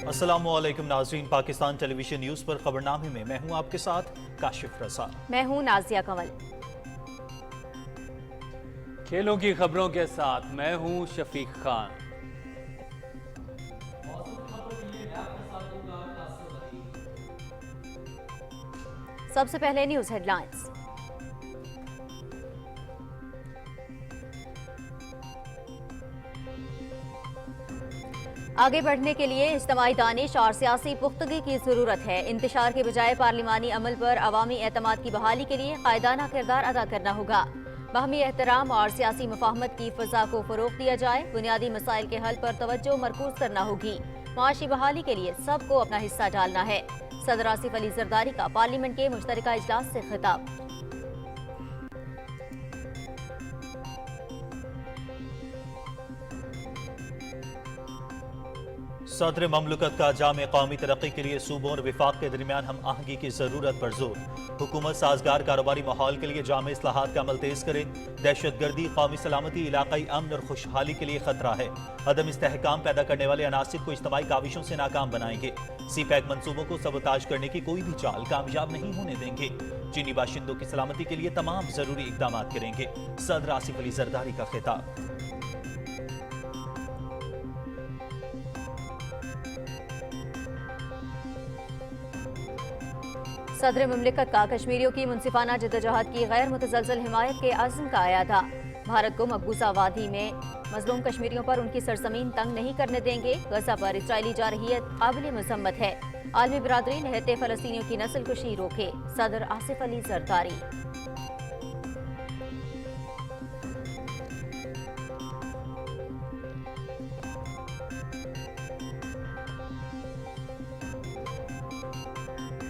अस्सलामु अलैकुम नाज़रीन, पाकिस्तान टेलीविजन न्यूज़ पर खबरनामे में मैं हूं आपके साथ काशिफ रज़ा। मैं हूं नाजिया कंवल। खेलों की खबरों के साथ मैं हूं शफीक खान। सबसे पहले न्यूज़ हेडलाइंस। आगे बढ़ने के लिए इज्तिमाई दानिश और सियासी पुख्तगी की ज़रूरत है। इंतशार के बजाय पार्लिमानी अमल पर अवामी एतमाद की बहाली के लिए कायदाना किरदार अदा करना होगा। बाहमी एहतराम और सियासी मुफाहमत की फ़ज़ा को फ़रोग़ दिया जाए। बुनियादी मसाइल के हल पर तवज्जो मरकूज़ करना होगी। मुआशी बहाली के लिए सबको अपना हिस्सा डालना है। सदर आसिफ अली जरदारी का पार्लियामेंट के मुश्तरका इजलास से खिताब। सदर ममलकत का जामे कौमी तरक्की के लिए सूबों और विफाक के दरमियान हम आहंगी की जरूरत पर जोर। हुकूमत साजगार कारोबारी माहौल के लिए जामे इस्लाहात का अमल तेज करे। दहशत गर्दी, कौमी सलामती, इलाकाई अमन और खुशहाली के लिए खतरा है। अदम इस्तेहकाम पैदा करने वाले अनासिर को इज्तिमाई काविशों से नाकाम बनाएंगे। सी पैक मनसूबों को सबोताज करने की कोई भी चाल कामयाब नहीं होने देंगे। चीनी बाशिंदों की सलामती के लिए तमाम जरूरी इकदाम करेंगे। सदर आसिफ अली जरदारी का खिताब। सदर मुमलिकत का कश्मीरियों की मुनसिफाना जद्दोजहद की गैर मुतज़लज़ल हिमायत के अज़्म का अयादा। भारत को मकबूजा वादी में मजलूम कश्मीरियों पर उनकी सरजमीन तंग नहीं करने देंगे। गजा पर इसराइली जारहियत काबिल मज़म्मत है। आलमी बिरादरी निहत्ते फ़लस्तीनियों की नस्ल कुशी रोके। सदर आसिफ अली जरदारी।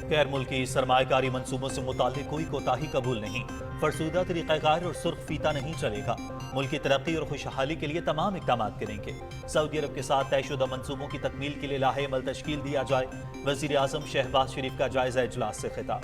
गैर मुल्की सरमायाकारी मंसूबों से मुताल्लिक कोई कोताही कबूल नहीं। फरसूदा तरीक़ाकार और सुर्ख फीता नहीं चलेगा। मुल्क की तरक्की और खुशहाली के लिए तमाम इक़दाम करेंगे। सऊदी अरब के साथ तयशुदा मंसूबों की तकमील के लिए लाहे अमल तश्कील दिया जाए। वज़ीर आज़म शहबाज शरीफ का जायज़ा इजलास से खिताब।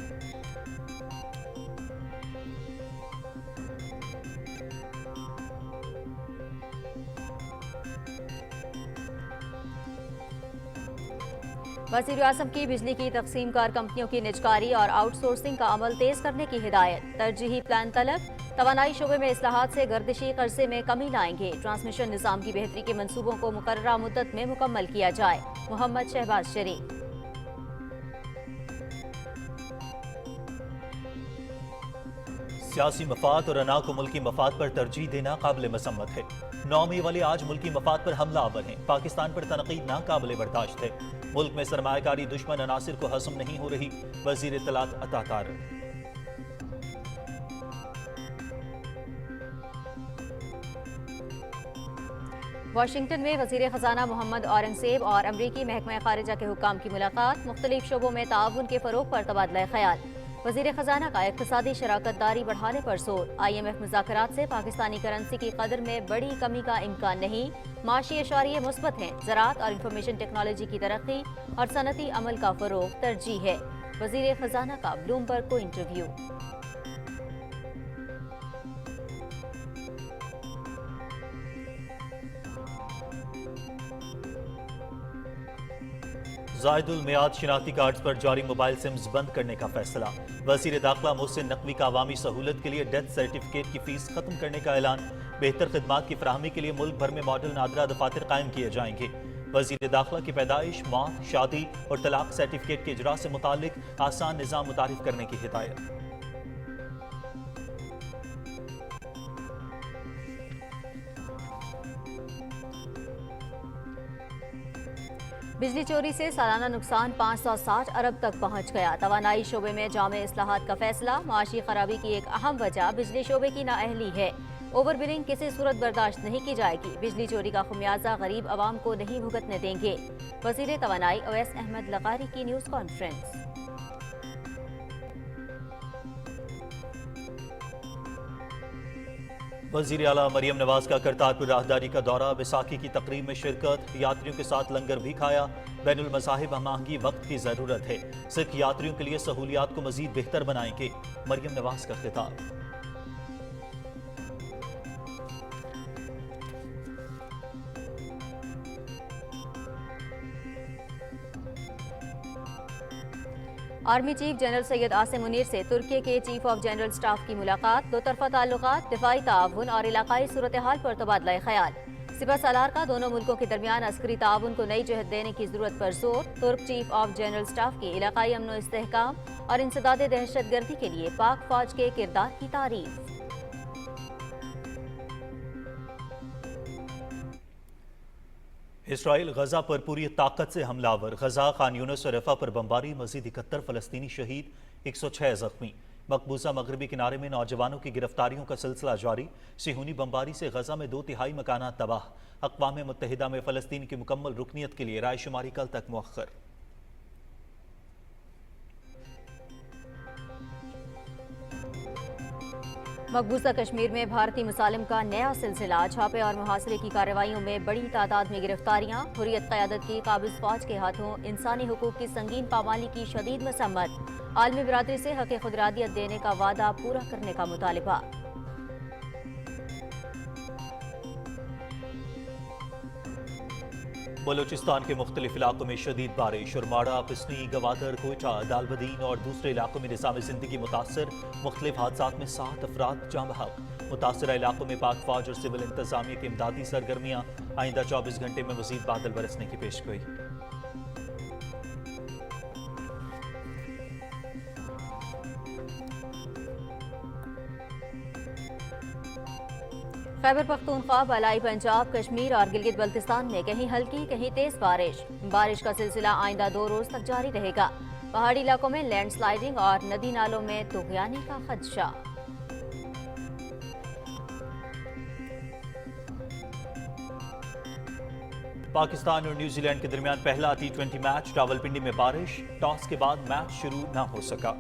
वज़ीर आज़म की बिजली की तक़सीम कार कंपनियों की निजकारी और आउटसोर्सिंग का अमल तेज करने की हिदायत। तरजीही प्लान तलब। तवानाई शोबे में इस्लाहात से गर्दिशी कर्जे में कमी लाएंगे। ट्रांसमिशन निज़ाम की बेहतरी के मंसूबों को मुकर्ररा मुद्दत में मुकम्मल किया जाए। मोहम्मद शहबाज शरीफ। सियासी मफाद और अना को मुल्की मफाद पर तरजीह देना काबिल मसम्मत है। 9 मई वाले आज मुल्की मफाद पर हमला आवर हैं। पाकिस्तान पर तनकीद नाकाबिल बर्दाश्त है। मुल्क में सरमायाकारी दुश्मन अनासिर को हज़म नहीं हो रही। वज़ीर इत्तलात अता तारक। वाशिंगटन में वज़ीर ख़जाना मोहम्मद औरंगज़ेब और अमरीकी महकमा ख़ारिजा के हुक्काम की मुलाकात। मुख्तलिफ शोबों में ताउन के फ़रोग़ पर तबादला ख़याल। वज़ीर ख़जाना का इक़्तिसादी शराकतदारी बढ़ाने पर जोर। IMF मुज़ाकरात से पाकिस्तानी करेंसी की कदर में बड़ी कमी का इम्कान नहीं। माशी इशारिये मुस्बत हैं। ज़राअत और इंफॉर्मेशन टेक्नोलॉजी की तरक्की और सनती अमल का फ़रोग़ तरजीह है। वज़ीर ख़जाना का ब्लूमबर्ग को इंटरव्यू। ज़ायदुल मियाद शिनाख्ती कार्ड्स पर जारी मोबाइल सिम्स बंद करने का फैसला। वज़ीर दाखिला मोहसिन नकवी का अवामी सहूलत के लिए डेथ सर्टिफिकेट की फीस खत्म करने का ऐलान। बेहतर खिदमात की फराहमी के लिए मुल्क भर में मॉडल नादरा दफातर कायम किए जाएंगे। वज़ीर दाखिला की पैदाइश, मौत, शादी और तलाक सर्टिफिकेट के इजरा से मुतालिक आसान निज़ाम मुतारिफ करने की हिदायत। बिजली चोरी से सालाना नुकसान 560 अरब तक पहुंच गया। तवानाई शोबे में जामे इस्लाहात का फैसला। माशी खराबी की एक अहम वजह बिजली शोबे की नाअहली है। ओवर बिलिंग किसी सूरत बर्दाश्त नहीं की जाएगी। बिजली चोरी का खुमियाजा गरीब आवाम को नहीं भुगतने देंगे। वज़ीर तवानाई अवैस अहमद लगारी की न्यूज़ कॉन्फ्रेंस। वज़ीर आला मरियम नवाज का करतारपुर राहदारी का दौरा। बैसाखी की तकरीब में शिरकत। यात्रियों के साथ लंगर भी खाया। बैनुल मज़ाहिब हमाहंगी वक्त की ज़रूरत है। सिख यात्रियों के लिए सहूलियात को मज़ीद बेहतर बनाएंगे। मरियम नवाज का खिताब। Army chief general Syed Asim Munir से तुर्की के चीफ ऑफ जनरल स्टाफ की मुलाकात, दो तरफा ताल्लुकात, दिफाई ताउन और इलाकाई सूरत हाल पर तबादला ख्याल। सिपह सालार का दोनों मुल्कों के दरमियान अस्करी ताउन को नई जहत देने की जरूरत पर जोर। तुर्क चीफ ऑफ जनरल स्टाफ की इलाकाई अमन व इस्तेहकाम और इंसदाद दहशतगर्दी के लिए पाक फौज के किरदार की तारीफ। इसराइल गजा पर पूरी ताकत से हमलावर, गजा, खान यूनिस और रफा पर बमबारी, मजीद 71 फलस्तीनी शहीद, 106 जख्मी। मकबूजा मगरबी किनारे में नौजवानों की गिरफ्तारियों का सिलसिला जारी। सिहूनी बमबारी से गजा में 2/3 मकानात तबाह। अक़वाम मुत्तहिदा में फलस्तीन की मुकम्मल रुकनीत के लिए रायशुमारी कल तक मुअख्खर। मकबूजा कश्मीर में भारतीय मुसालिम का नया सिलसिला, छापे और मुहासरे की कार्रवाइयों में बड़ी तादाद में गिरफ्तारियां। हुर्रियत क़यादत की काबिज फौज के हाथों इंसानी हुकूक की संगीन पामाली की शदीद मसम्मत। आलमी बिरादरी से हक़ खुदरादियत देने का वादा पूरा करने का मुतालिबा। बलूचिस्तान के मुख्तलिफ इलाकों में शदीद बारिश। उरमाड़ा, पिसनी, गवादर, कोयटा, दालबदीन और दूसरे इलाकों में निज़ाम ज़िंदगी मुतासर। मुख्तलिफ हादसात में 7 अफराद जाँ बहक। मुतासरा इलाकों में पाक फौज और सिविल इंतजामिया की इमदादी सरगर्मियाँ। आइंदा 24 घंटे में मजीद बादल बरसने की पेशगोई। खैबर पख्तूनख्वा, बलाई पंजाब, कश्मीर और गिलगित बल्तिस्तान में कहीं हल्की कहीं तेज बारिश। बारिश का सिलसिला आइंदा 2 रोज तक जारी रहेगा। पहाड़ी इलाकों में लैंडस्लाइडिंग और नदी नालों में तुग़यानी का खदशा। पाकिस्तान और न्यूजीलैंड के दरमियान पहला T20 मैच, रावलपिंडी में बारिश। टॉस के बाद मैच शुरू न हो सका।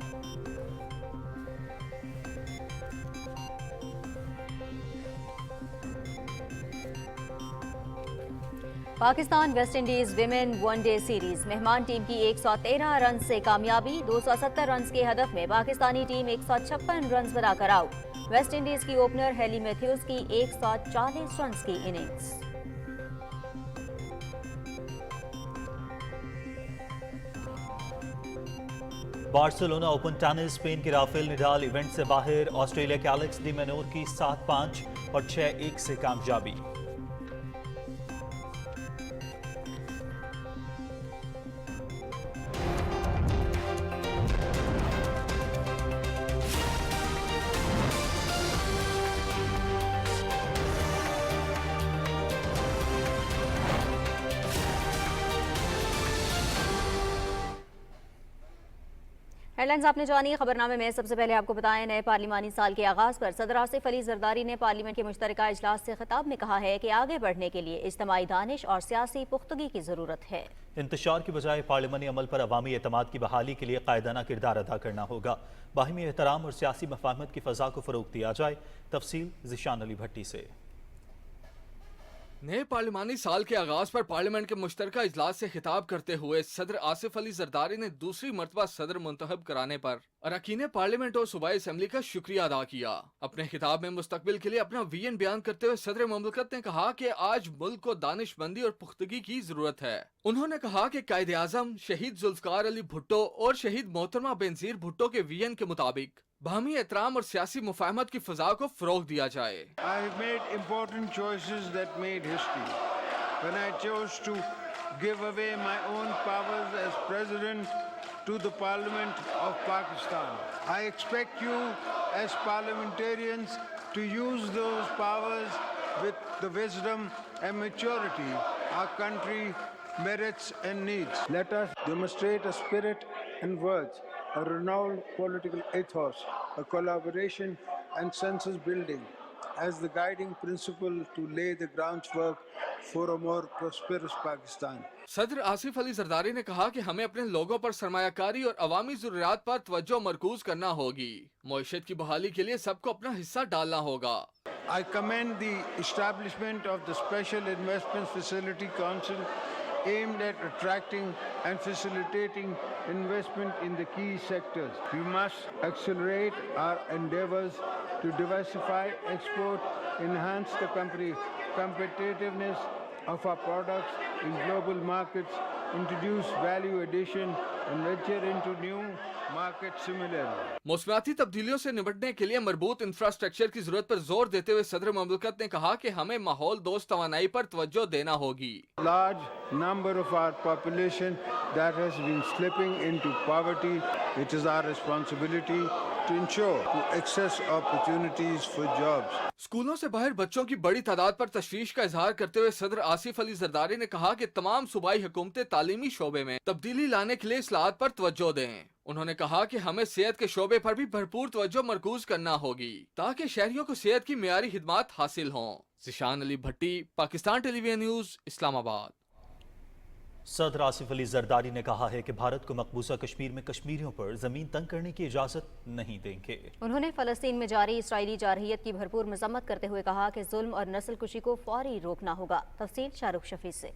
Pakistan West Indies women one day series, मेहमान टीम की 113 रन से कामयाबी। 270 रन के हदफ में पाकिस्तानी टीम 156 रन बनाकर आउट। वेस्ट इंडीज की ओपनर हेली मैथ्यूज की 140 रन की innings. Barcelona open tennis, Spain के राफेल नडाल इवेंट से बाहर। ऑस्ट्रेलिया के एलेक्स डी मेनोर की 7-5 और 6-1 से कामयाबी। हेडलाइंस आपने जानी। खबरनामे में सबसे पहले आपको बताएं, नए पार्लिमानी साल के आगाज पर सदर आसिफ अली जरदारी ने पार्लियामेंट के मुश्तरका इजलास से खिताब में कहा है कि आगे बढ़ने के लिए इज्तिमाई दानिश और सियासी पुख्तगी की जरूरत है। इंतशार की बजाय पार्लिमानी अमल पर अवामी एतमाद की बहाली के लिए कायदाना किरदार अदा करना होगा। बाहिमी एहतराम और सियासी मफाहमत की फ़ज़ा को फ़रोग़ दिया जाए। तफसील ज़िशान अली भट्टी से। नए पार्लिमानी साल के आगाज पर पार्लियामेंट के मुश्तरका इजलास से खिताब करते हुए सदर आसिफ अली जरदारी ने दूसरी मरतबा सदर मुंतखब कराने पर अरकान पार्लियामेंट और सूबाई असम्बली का शुक्रिया अदा किया। अपने खिताब में मुस्तकबिल के लिए अपना विजन बयान करते हुए सदर मुमलकत ने कहा कि आज मुल्क को दानिशमंदी और पुख्तगी की जरूरत है। उन्होंने कहा कि कायदे आजम शहीद जुल्फकार अली भुट्टो और शहीद मोहतरमा बेनजीर भुट्टो के विजन के मुताबिक बाहमी एहतराम और सियासी मुफाहमत की फ़ज़ा को फ़रोग़ दिया जाए। I made important choices that made history. When I chose to give away my own powers as president to the Parliament of Pakistan, I expect you as parliamentarians to use those powers with the wisdom and maturity our country merits and needs. Let us demonstrate a spirit and words, a renowned political ethos, a collaboration and census building as the guiding principle to lay the groundwork for a more prosperous Pakistan. सदर आसिफ अली जरदारी ने कहा कि हमें अपने लोगों पर सरमायाकारी और अवामी ज़रूरियात पर तवज्जो मरकूज करना होगी। मईशत की बहाली के लिए सबको अपना हिस्सा डालना होगा। I commend the establishment of the Special Investment Facility Council aimed at attracting and facilitating investment in the key sectors. We must accelerate our endeavors to diversify, export, enhance the competitiveness of our products in global markets, introduce value addition and venture into new markets similarly. मौसमियाती तब्दीलियों से निपटने के लिए मजबूत infrastructure की जरूरत पर जोर देते हुए सदर मुमलिकत ने कहा कि हमें माहौल दोस्त तवानाई पर तवज्जो देना होगी। Large number of our population that has been slipping into poverty. It is our responsibility to ensure to access opportunities for jobs. स्कूलों से बाहर बच्चों की बड़ी तादाद पर तशवीश का इजहार करते हुए सदर आसिफ अली जरदारी ने कहा कि तमाम सूबाई हुकूमतें तालीमी शोबे में तब्दीली लाने के लिए इस्लाहात पर तवज्जो दें। उन्होंने कहा कि हमें सेहत के शोबे पर भी भरपूर तवज्जो मरकूज करना होगी ताकि शहरियों को सेहत की मियारी खिदमात हासिल हों। जिशान अली भट्टी, पाकिस्तान टेलीविजन न्यूज, इस्लामाबाद। सदर आसिफ अली जरदारी ने कहा है कि भारत को मकबूजा कश्मीर में कश्मीरियों पर जमीन तंग करने की इजाजत नहीं देंगे। उन्होंने फलस्तीन में जारी इसराइली जारहियत की भरपूर मजम्मत करते हुए कहा कि जुल्म और नस्ल कुशी को फौरी रोकना होगा। तफसील शाहरुख शफी से।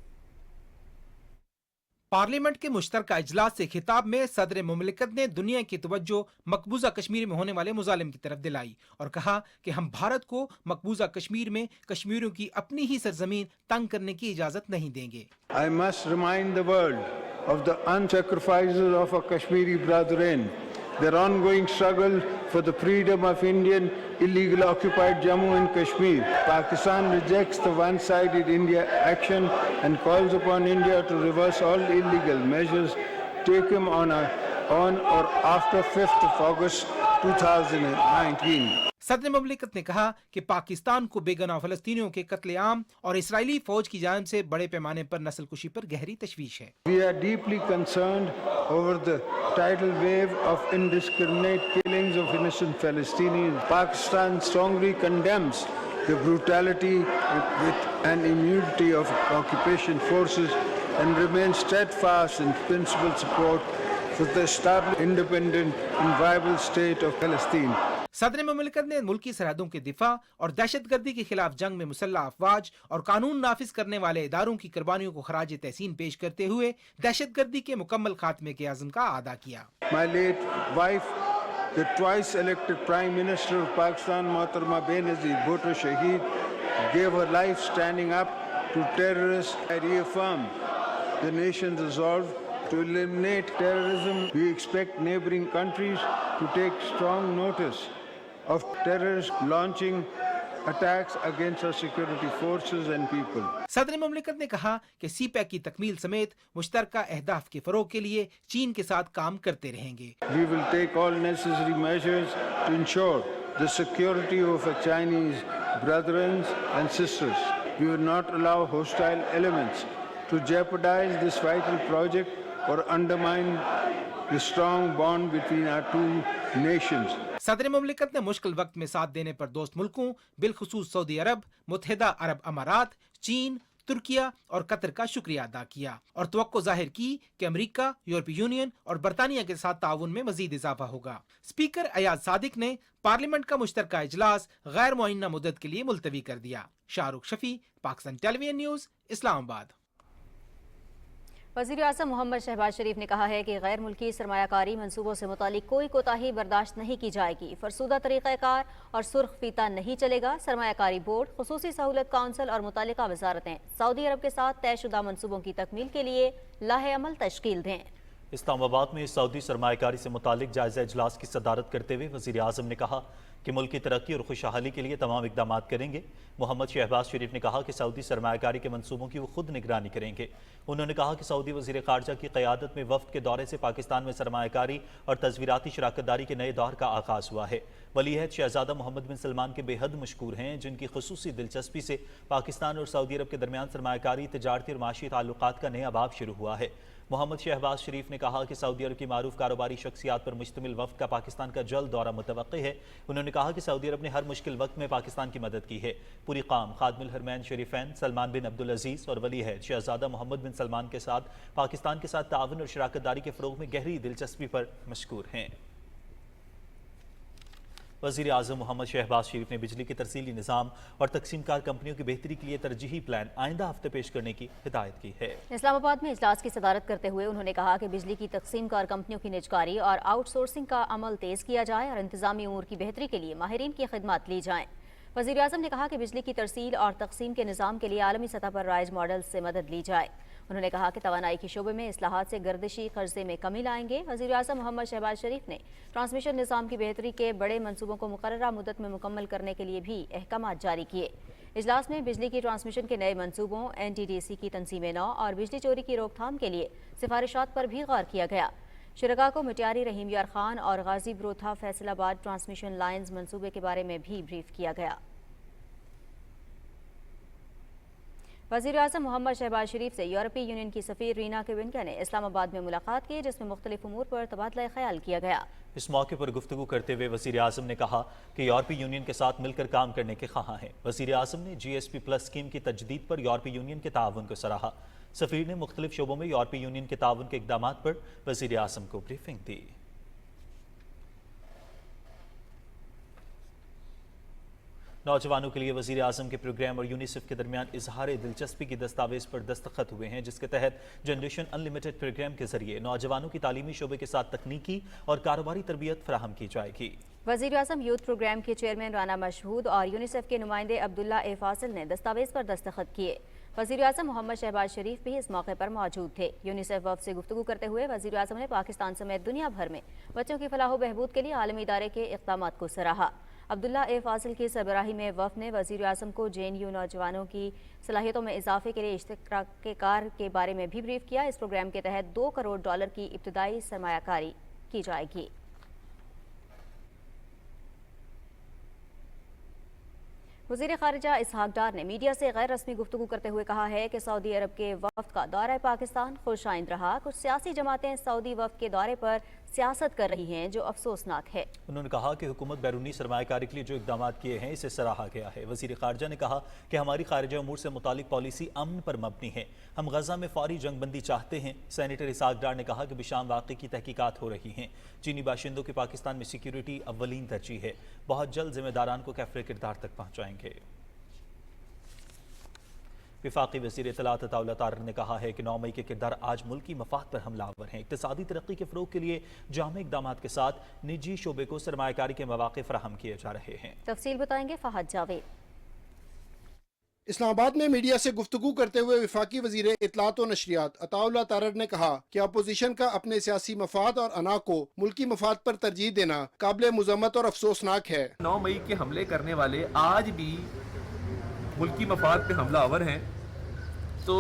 पार्लियामेंट के मुश्तरका इजलास से खिताब में सदर मुमलिकत ने दुनिया की तवज्जो मकबूजा कश्मीर में होने वाले मुजालिम की तरफ दिलाई और कहा कि हम भारत को मकबूजा कश्मीर में कश्मीरियों की अपनी ही सरजमीन तंग करने की इजाजत नहीं देंगे। I must remind the world of the unsacrifices of our Kashmiri brethren, their ongoing struggle for the freedom of Indian illegal occupied Jammu and Kashmir. Pakistan rejects the one-sided India action and calls upon India to reverse all illegal measures taken on or after 5th of August 2019. सदर मुमलिकत ने कहा कि पाकिस्तान को बेगुनाह फलस्तीनियों के कत्लेआम और Israeli फौज की जानिब से बड़े पैमाने पर नस्ल कुशी पर गहरी तशवीश है। We are deeply concerned over the tidal wave of indiscriminate killings of innocent Palestinians. Pakistan strongly condemns the brutality with an immunity of occupation forces and remains steadfast in principled support for the established independent and viable state of Palestine. सदर मुमलिकत ने मुल्की सरहदों के दिफा और दहशतगर्दी के खिलाफ जंग में मुसल्लह अफवाज और कानून नाफिज करने वाले इदारों की कुर्बानियों को खराज तहसीन पेश करते हुए दहशतगर्दी के मुकम्मल खात्मे के अज़्म का अदा किया। My late wife, the twice elected Prime Minister of Pakistan, Mohtarma Benazir Bhutto Shaheed, gave her life standing up to terrorists. I reaffirm the nation's resolve to eliminate terrorism. We expect neighboring countries to take strong notice of terrorists launching attacks against our security forces and people. सदर मुमलिकत ने कहा कि CPEC की तकमील समेत मुश्तरका अहदाफ के फरोग के लिए चीन के साथ काम करते रहेंगे। We will take all necessary measures to ensure the security of our Chinese brethren and sisters. We will not allow hostile elements to jeopardize this vital project or undermine the strong bond between our two nations. सदर मुमलिकत ने मुश्किल वक्त में साथ देने पर दोस्त मुल्कों बिलखुसूस सऊदी अरब, मुत्तहिदा अरब अमारात, चीन, तुर्किया और कतर का शुक्रिया अदा किया और तवक्को जाहिर की कि अमेरिका, यूरोपीय यूनियन और बरतानिया के साथ ताउन में मजीद इजाफा होगा। स्पीकर अयाज सादिक ने पार्लियामेंट का मुश्तरका इजलास गैर मुअय्यना मुद्दत के लिए मुलतवी कर दिया। Shahrukh Shafi, Pakistan television news, Islamabad. वज़ीर आज़म मोहम्मद शहबाज शरीफ ने कहा है कि गैर मुल्की सरमायाकारी मंसूबों से मुतालिक कोई कोताही बर्दाश्त नहीं की जाएगी। फरसूदा तरीक़ाकार और सुर्ख फीता नहीं चलेगा। सरमायाकारी बोर्ड, खुसूसी सहूलत काउंसिल और मुतालिका वजारतें सऊदी अरब के साथ तयशुदा मंसूबों की तकमील के लिए लाहे अमल तश्कील दें। इस्लामाबाद में सऊदी सरमायाकारी से मुतालिक जायजा इजलास की सदारत करते हुए वज़ीर आज़म ने कहा कि मुल्क की तरक्की और खुशहाली के लिए तमाम इक़दाम करेंगे। मोहम्मद शहबाज शरीफ ने कहा कि सऊदी सरमायाकारी के मंसूबों की वो खुद निगरानी करेंगे। उन्होंने कहा कि सऊदी वज़ीर ख़ारजा की क़यादत में वफ़द के दौरे से पाकिस्तान में सरमायाकारी और तज़वीराती शराकतदारी के नए दौर का आगाज़ हुआ है। वलीअहद शहज़ादा मोहम्मद बिन सलमान के बेहद मशकूर हैं, जिनकी खुसूसी दिलचस्पी से पाकिस्तान और सऊदी अरब के दरमियान सरमायाकारी, तिजारती और माशी ताल्लुकात का नया बाब शुरू हुआ है। मोहम्मद शहबाज शरीफ ने कहा कि सऊदी अरब की मारूफ कारोबारी शख्सियात पर मुश्तमिल वफ़द का पाकिस्तान का जल्द दौरा मुतवक्की है। उन्होंने कहा कि सऊदी अरब ने हर मुश्किल वक्त में पाकिस्तान की मदद की है। पूरी काम खादिमुल हरमैन शरीफैन सलमान बिन अब्दुल अजीज़ और वलीअहद शहज़ादा मोहम्मद बिन सलमान के साथ पाकिस्तान के साथ ताउन और शराकतदारी के फ़रोग़ में गहरी दिलचस्पी पर मशकूर हैं। वज़ीर आज़म मोहम्मद शहबाज शरीफ ने बिजली के तरसीली निज़ाम और तकसीमकार कंपनियों की बेहतरी के लिए तरजीही प्लान आइंदा हफ्ते पेश करने की हिदायत की है। इस्लामाबाद में इजलास की सदारत करते हुए उन्होंने कहा कि बिजली की तकसीमकार कंपनियों की निजकारी और आउटसोर्सिंग का अमल तेज़ किया जाए और इंतजामी उमूर की बेहतरी के लिए माहिरीन की खिदमत ली जाएँ। वज़ीर आज़म ने कहा कि बिजली की तरसील और तकसीम के निज़ाम के लिए आलमी सतह पर राइज मॉडल से मदद ली जाए। انہوں نے کہا کہ توانائی کے شعبے میں اصلاحات سے گردشی قرضے میں کمی لائیں گے۔ وزیر اعظم محمد شہباز شریف نے ٹرانسمیشن نظام کی بہتری کے بڑے منصوبوں کو مقررہ مدت میں مکمل کرنے کے لیے بھی احکامات جاری کیے۔ اجلاس میں بجلی کی ٹرانسمیشن کے نئے منصوبوں، NTDC کی تنظیم نو اور بجلی چوری کی روک تھام کے لیے سفارشات پر بھی غور کیا گیا۔ شرکاء کو مٹیاری رحیم یار خان اور غازی بروتھا فیصل آباد ٹرانسمیشن لائنز منصوبے کے بارے میں بھی بریف کیا گیا۔ وزیر اعظم محمد شہباز شریف سے یورپی یونین کی سفیر رینا کوینکا نے اسلام آباد میں ملاقات کی، جس میں مختلف امور پر تبادلہ خیال کیا گیا۔ اس موقع پر گفتگو کرتے ہوئے وزیر اعظم نے کہا کہ یورپی یونین کے ساتھ مل کر کام کرنے کے خواہاں ہیں۔ وزیر اعظم نے GSP+ اسکیم کی تجدید پر یورپی یونین کے تعاون کو سراہا۔ سفیر نے مختلف شعبوں میں یورپی یونین کے تعاون کے اقدامات پر وزیر اعظم کو بریفنگ دی۔ نوجوانوں کے لیے وزیر اعظم کے پروگرام اور یونیسیف کے درمیان اظہار دلچسپی کی دستاویز پر دستخط ہوئے ہیں، جس کے تحت جنریشن ان لمیٹڈ پروگرام کے ذریعے نوجوانوں کی تعلیمی شعبے کے ساتھ تکنیکی اور کاروباری تربیت فراہم کی جائے گی۔ وزیر اعظم یوتھ پروگرام کے چیئرمین رانا مشہود اور یونیسیف کے نمائندے عبداللہ اے فاصل نے دستاویز پر دستخط کیے۔ وزیر اعظم محمد شہباز شریف بھی اس موقع پر موجود تھے۔ یونیسیف وفد سے گفتگو کرتے ہوئے وزیر اعظم نے پاکستان سمیت دنیا بھر میں بچوں کی فلاح و بہبود کے لیے عالمی ادارے کے اقدامات کو سراہا۔ عبداللہ اے فاصل کی سربراہی میں وفد نے وزیر اعظم کو JNU نوجوانوں کی صلاحیتوں میں اضافے کے لیے اشتراک کار کے بارے میں بھی بریف کیا۔ اس پروگرام کے تحت $2 کروڑ کی ابتدائی سرمایہ کاری کی جائے گی۔ وزیر خارجہ اسحاق ڈار نے میڈیا سے غیر رسمی گفتگو کرتے ہوئے کہا ہے کہ سعودی عرب کے وفد کا دورہ پاکستان خوش آئند رہا۔ کچھ سیاسی جماعتیں سعودی وفد کے دورے پر سیاست کر رہی ہیں، جو افسوسناک ہے۔ انہوں نے کہا کہ حکومت بیرونی سرمایہ کاری کے لیے جو اقدامات کیے ہیں اسے سراہا گیا ہے۔ وزیر خارجہ نے کہا کہ ہماری خارجہ امور سے متعلق پالیسی امن پر مبنی ہے۔ ہم غزہ میں فوری جنگ بندی چاہتے ہیں۔ سینیٹر اسحاق ڈار نے کہا کہ بشام واقعے کی تحقیقات ہو رہی ہیں۔ چینی باشندوں کی پاکستان میں سیکیورٹی اولین ترجیح ہے۔ بہت جلد ذمہ داران کو کیفر کردار تک پہنچائیں گے۔ وفاقی وزیر اطلاعات عطا اللہ طارر نے کہا ہے کہ 9 مئی کے کردار آج ملکی مفاد پر حملہ آور ہیں۔ اقتصادی ترقی کے فروغ کے لیے جامع اقدامات کے ساتھ نجی شعبے کو سرمایہ کاری کے مواقع فراہم کیے جا رہے ہیں۔ تفصیل بتائیں گے فہد جاوید۔ اسلام آباد میں میڈیا سے گفتگو کرتے ہوئے وفاقی وزیر اطلاعات و نشریات عطا اللہ طارر نے کہا کہ اپوزیشن کا اپنے سیاسی مفاد اور انا کو ملکی مفاد پر ترجیح دینا قابل مذمت اور افسوسناک ہے۔ 9 مئی کے حملے کرنے والے آج بھی ملکی مفاد پہ حملہ آور ہیں، تو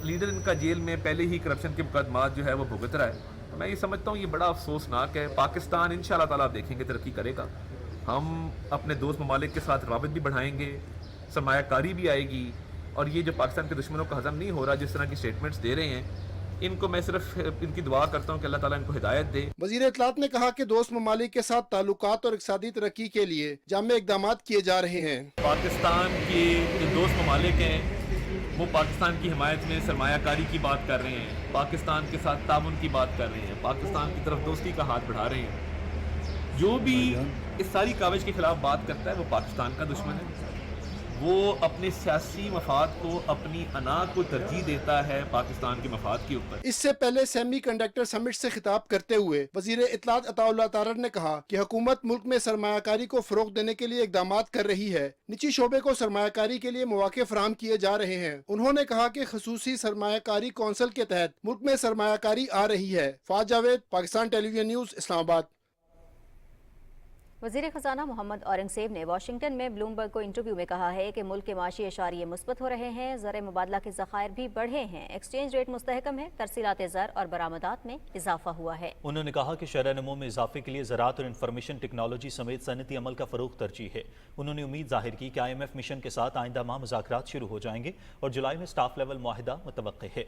لیڈر ان کا جیل میں پہلے ہی کرپشن کے مقدمات جو ہے وہ بھگت رہا ہے۔ میں یہ سمجھتا ہوں یہ بڑا افسوسناک ہے۔ پاکستان انشاءاللہ تعالیٰ آپ دیکھیں گے ترقی کرے گا۔ ہم اپنے دوست ممالک کے ساتھ روابط بھی بڑھائیں گے، سرمایہ کاری بھی آئے گی، اور یہ جو پاکستان کے دشمنوں کو ہضم نہیں ہو رہا جس طرح کی سٹیٹمنٹس دے رہے ہیں، ان کو میں صرف ان کی دعا کرتا ہوں کہ اللہ تعالیٰ ان کو ہدایت دے۔ وزیر اطلاعات نے کہا کہ دوست ممالک کے ساتھ تعلقات اور اقتصادی ترقی کے لیے جامع اقدامات کیے جا رہے ہیں۔ پاکستان کے جو دوست ممالک ہیں وہ پاکستان کی حمایت میں سرمایہ کاری کی بات کر رہے ہیں، پاکستان کے ساتھ تعاون کی بات کر رہے ہیں، پاکستان کی طرف دوستی کا ہاتھ بڑھا رہے ہیں۔ جو بھی اس ساری کاوش کے خلاف بات کرتا ہے وہ پاکستان کا دشمن ہے۔ وہ اپنے سیاسی مفاد کو، اپنی انا کو ترجیح دیتا ہے پاکستان کے مفاد کے اوپر۔ اس سے پہلے سیمی کنڈکٹر سمٹ سے خطاب کرتے ہوئے وزیر اطلاعات عطا اللہ طارر نے کہا کہ حکومت ملک میں سرمایہ کاری کو فروغ دینے کے لیے اقدامات کر رہی ہے۔ نجی شعبے کو سرمایہ کاری کے لیے مواقع فراہم کیے جا رہے ہیں۔ انہوں نے کہا کہ خصوصی سرمایہ کاری کونسل کے تحت ملک میں سرمایہ کاری آ رہی ہے۔ فہد جاوید، پاکستان ٹیلی ویژن نیوز، اسلام آباد۔ وزیر خزانہ محمد اورنگزیب نے واشنگٹن میں بلومبرگ کو انٹرویو میں کہا ہے کہ ملک کے معاشی اشاریے مثبت ہو رہے ہیں، زر مبادلہ کے ذخائر بھی بڑھے ہیں، ایکسچینج ریٹ مستحکم ہے، ترسیلات زر اور برآمدات میں اضافہ ہوا ہے۔ انہوں نے کہا کہ شرح نمو میں اضافے کے لیے زراعت اور انفارمیشن ٹیکنالوجی سمیت صنعتی عمل کا فروغ ترجیح ہے۔ انہوں نے امید ظاہر کی کہ IMF مشن کے ساتھ آئندہ ماہ مذاکرات شروع ہو جائیں گے اور جولائی میں سٹاف لیول معاہدہ متوقع ہے۔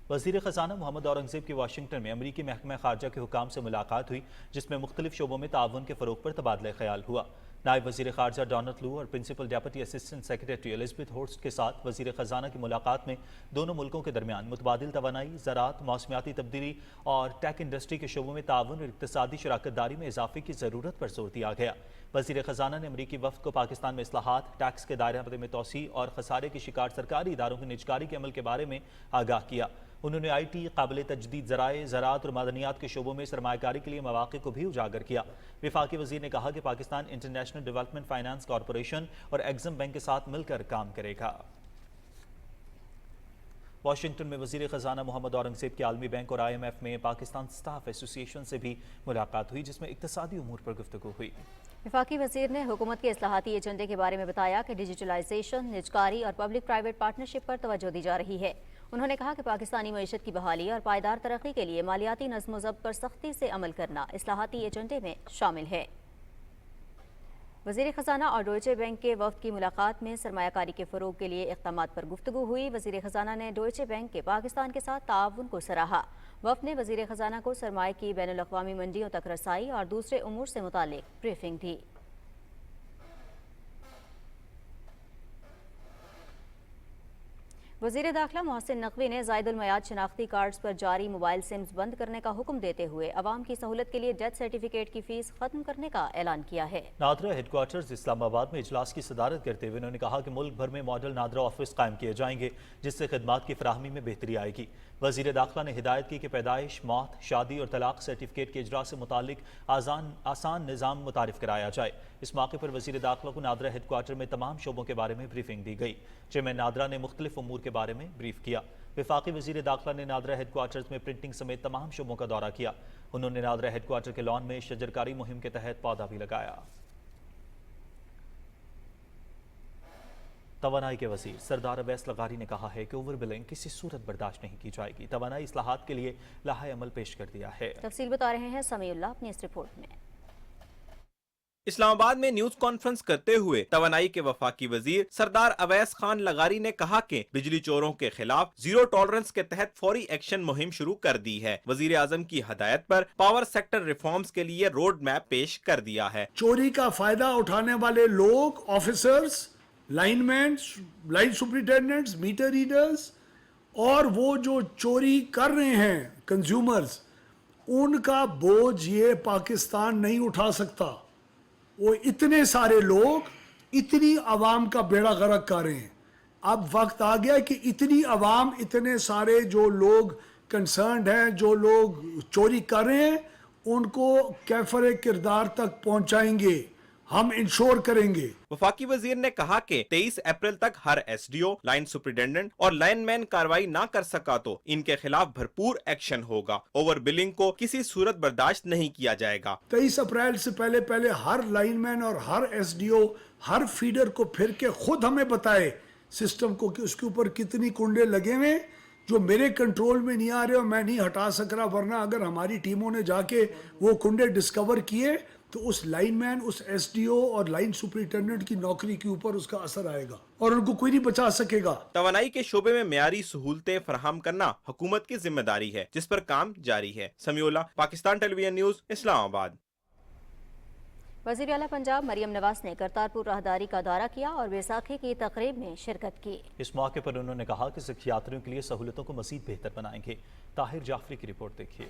وزیر خزانہ محمد اورنگزیب کی واشنگٹن میں امریکی محکمہ خارجہ کے حکام سے ملاقات ہوئی، جس میں مختلف شعبوں میں تعاون کے فروغ پر تبادلہ خیال ہوا۔ نائب وزیر خارجہ ڈونلڈ لو اور principal deputy assistant secretary Elizabeth Horst کے ساتھ وزیر خزانہ کی ملاقات میں دونوں ملکوں کے درمیان متبادل توانائی، زراعت، موسمیاتی تبدیلی اور ٹیک انڈسٹری کے شعبوں میں تعاون اور اقتصادی شراکت داری میں اضافے کی ضرورت پر زور دیا گیا۔ وزیر خزانہ نے امریکی وفد کو پاکستان میں اصلاحات، ٹیکس کے دائرے میں توسیع اور خسارے کی شکار سرکاری اداروں کی نجکاری کے عمل کے بارے میں آگاہ کیا۔ انہوں نے IT، قابل تجدید ذرائع، زراعت اور معدنیات کے شعبوں میں سرمایہ کاری کے لیے مواقع کو بھی اجاگر کیا۔ وفاقی وزیر نے کہا کہ Pakistan international development finance corporation اور ایگزم بینک کے ساتھ مل کر کام کرے گا۔ वॉशिंगटन में वजीर खजाना मोहम्मद औरंगजेब की आलमी बैंक और IMF में पाकिस्तान स्टाफ एसोसिएशन से भी मुलाकात हुई, जिसमें इक्तिसादी उमूर पर गुफ्तगू हुई। वफाकी वजीर ने हुकूमत के इस्लाहाती एजेंडे के बारे में बताया कि डिजिटलाइजेशन, निजकारी और पब्लिक प्राइवेट पार्टनरशिप पर तवज्जो दी जा रही है। उन्होंने कहा कि पाकिस्तानी मईशत की बहाली और पायदार तरक्की के लिए मालियाती नज़्म ज़ब्त पर सख्ती से अमल करना इस्लाहाती एजेंडे में शामिल है। वज़ीर ख़जाना और डोइचे बैंक के वफ़द की मुलाकात में सरमायाकारी के फ़रोग़ के लिए इक़दामात पर गुफ्तगू हुई। वज़ीर ख़जाना ने डोइचे बैंक के पाकिस्तान के साथ ताउन को सराहा। वफ़द ने वज़ीर ख़जाना को सरमाए की बैनुल-अक़वामी मंडियों तक रसाई और दूसरे उमूर से मुताल्लिक़ ब्रीफिंग दी। वज़ीर दाखिला मोहसिन नकवी ने ज़ायदुल मयाद शनाख्ती कार्ड्स पर जारी मोबाइल सिम्स बंद करने का हुक्म देते हुए अवाम की सहूलत के लिए डेथ सर्टिफिकेट की फीस खत्म करने का ऐलान किया है। नादरा हेडक्वार्टर्स इस्लामाबाद में इजलास की सदारत करते हुए उन्होंने कहा कि मुल्क भर में मॉडल नादरा ऑफिस कायम किए जाएंगे, जिससे खदमात की फराहमी में बेहतरी आएगी। वज़ीर दाखिला ने हिदायत की कि पैदाइश, मौत, शादी और तलाक सर्टिफिकेट के इजरा से मुतालिक आसान निज़ाम मुतारिफ कराया जाए। इस मौके पर वज़ीर दाखिला को नादरा हेडक्वार्टर में तमाम शोबों के बारे में ब्रीफिंग दी गई। चेयरमैन नादरा ने मुख्तलिफ उमूर के बारे में ब्रीफ किया। वफाकी वज़ीर दाखिला ने नादरा हेडक्वार्टर्स में प्रिंटिंग समेत तमाम शोबों का दौरा किया। उन्होंने नादरा हेडक्वार्टर के लॉन में शजरकारी मुहिम के तहत पौधा भी लगाया। तवानाई के वज़ीर सरदार अवैस लगारी ने कहा है कि ओवर बिलिंग किसी सूरत बर्दाश्त नहीं की जाएगी। तवानाई इस्लाहात के लिए लाहे अमल पेश कर दिया है। तफसील बता रहे हैं समीउल्लाह अपनी इस रिपोर्ट में। इस्लामाबाद में न्यूज कॉन्फ्रेंस करते हुए तवानाई के वफाकी वजीर सरदार अवैस खान लगारी ने कहा कि बिजली चोरों के खिलाफ जीरो टॉलरेंस के तहत फौरी एक्शन मुहिम शुरू कर दी है। वजीर आजम की हदायत पर पावर सेक्टर रिफॉर्म्स के लिए रोड मैप पेश कर दिया है। चोरी का फायदा उठाने वाले लोग, officers, lineman, line superintendents, meter readers और वो जो चोरी कर रहे हैं कंज्यूमर्स, उनका बोझ ये पाकिस्तान नहीं उठा सकता। वो इतने सारे लोग इतनी आवाम का बेड़ा गर्क कर रहे हैं। अब वक्त आ गया कि इतनी आवाम, इतने सारे जो लोग कंसर्न्ड हैं, जो लोग चोरी कर रहे हैं, उनको कैफर किरदार तक पहुंचाएंगे, हम इंश्योर करेंगे। वफाकी वजीर ने कहा कि 23 अप्रैल तक हर SDO, लाइन सुपरिटेंडेंट और लाइनमैन कार्रवाई ना कर सका तो इनके खिलाफ भरपूर एक्शन होगा। ओवर बिलिंग को किसी सूरत बर्दाश्त नहीं किया जाएगा। 23 अप्रैल से पहले हर लाइनमैन और हर SDO, हर फीडर को फिर के खुद हमें बताए सिस्टम को कि उसके ऊपर कितनी कुंडे लगे हुए जो मेरे कंट्रोल में नहीं आ रहे और मैं नहीं हटा सक रहा। वरना अगर हमारी टीमों ने जाके वो कुंडे डिस्कवर किए तो उस लाइनमैन, उस SDO और लाइन सुपरिटेंडेंट की नौकरी के ऊपर उसका असर आएगा और उनको कोई नहीं बचा सकेगा। तवानाई के शोबे में मेयारी सहूलतें फराहम करना हुकूमत की जिम्मेदारी है, जिस पर काम जारी है। Samiullah, Pakistan television news, Islamabad. वज़ीर आला पंजाब मरियम नवाज ने करतारपुर राहदारी का दौरा किया और बैसाखी की तकरीब में शिरकत की। इस मौके पर उन्होंने कहा कि सिख यात्रियों के लिए सहूलतों को मजीद बेहतर बनाएंगे। ताहिर जाफरी की रिपोर्ट देखिए।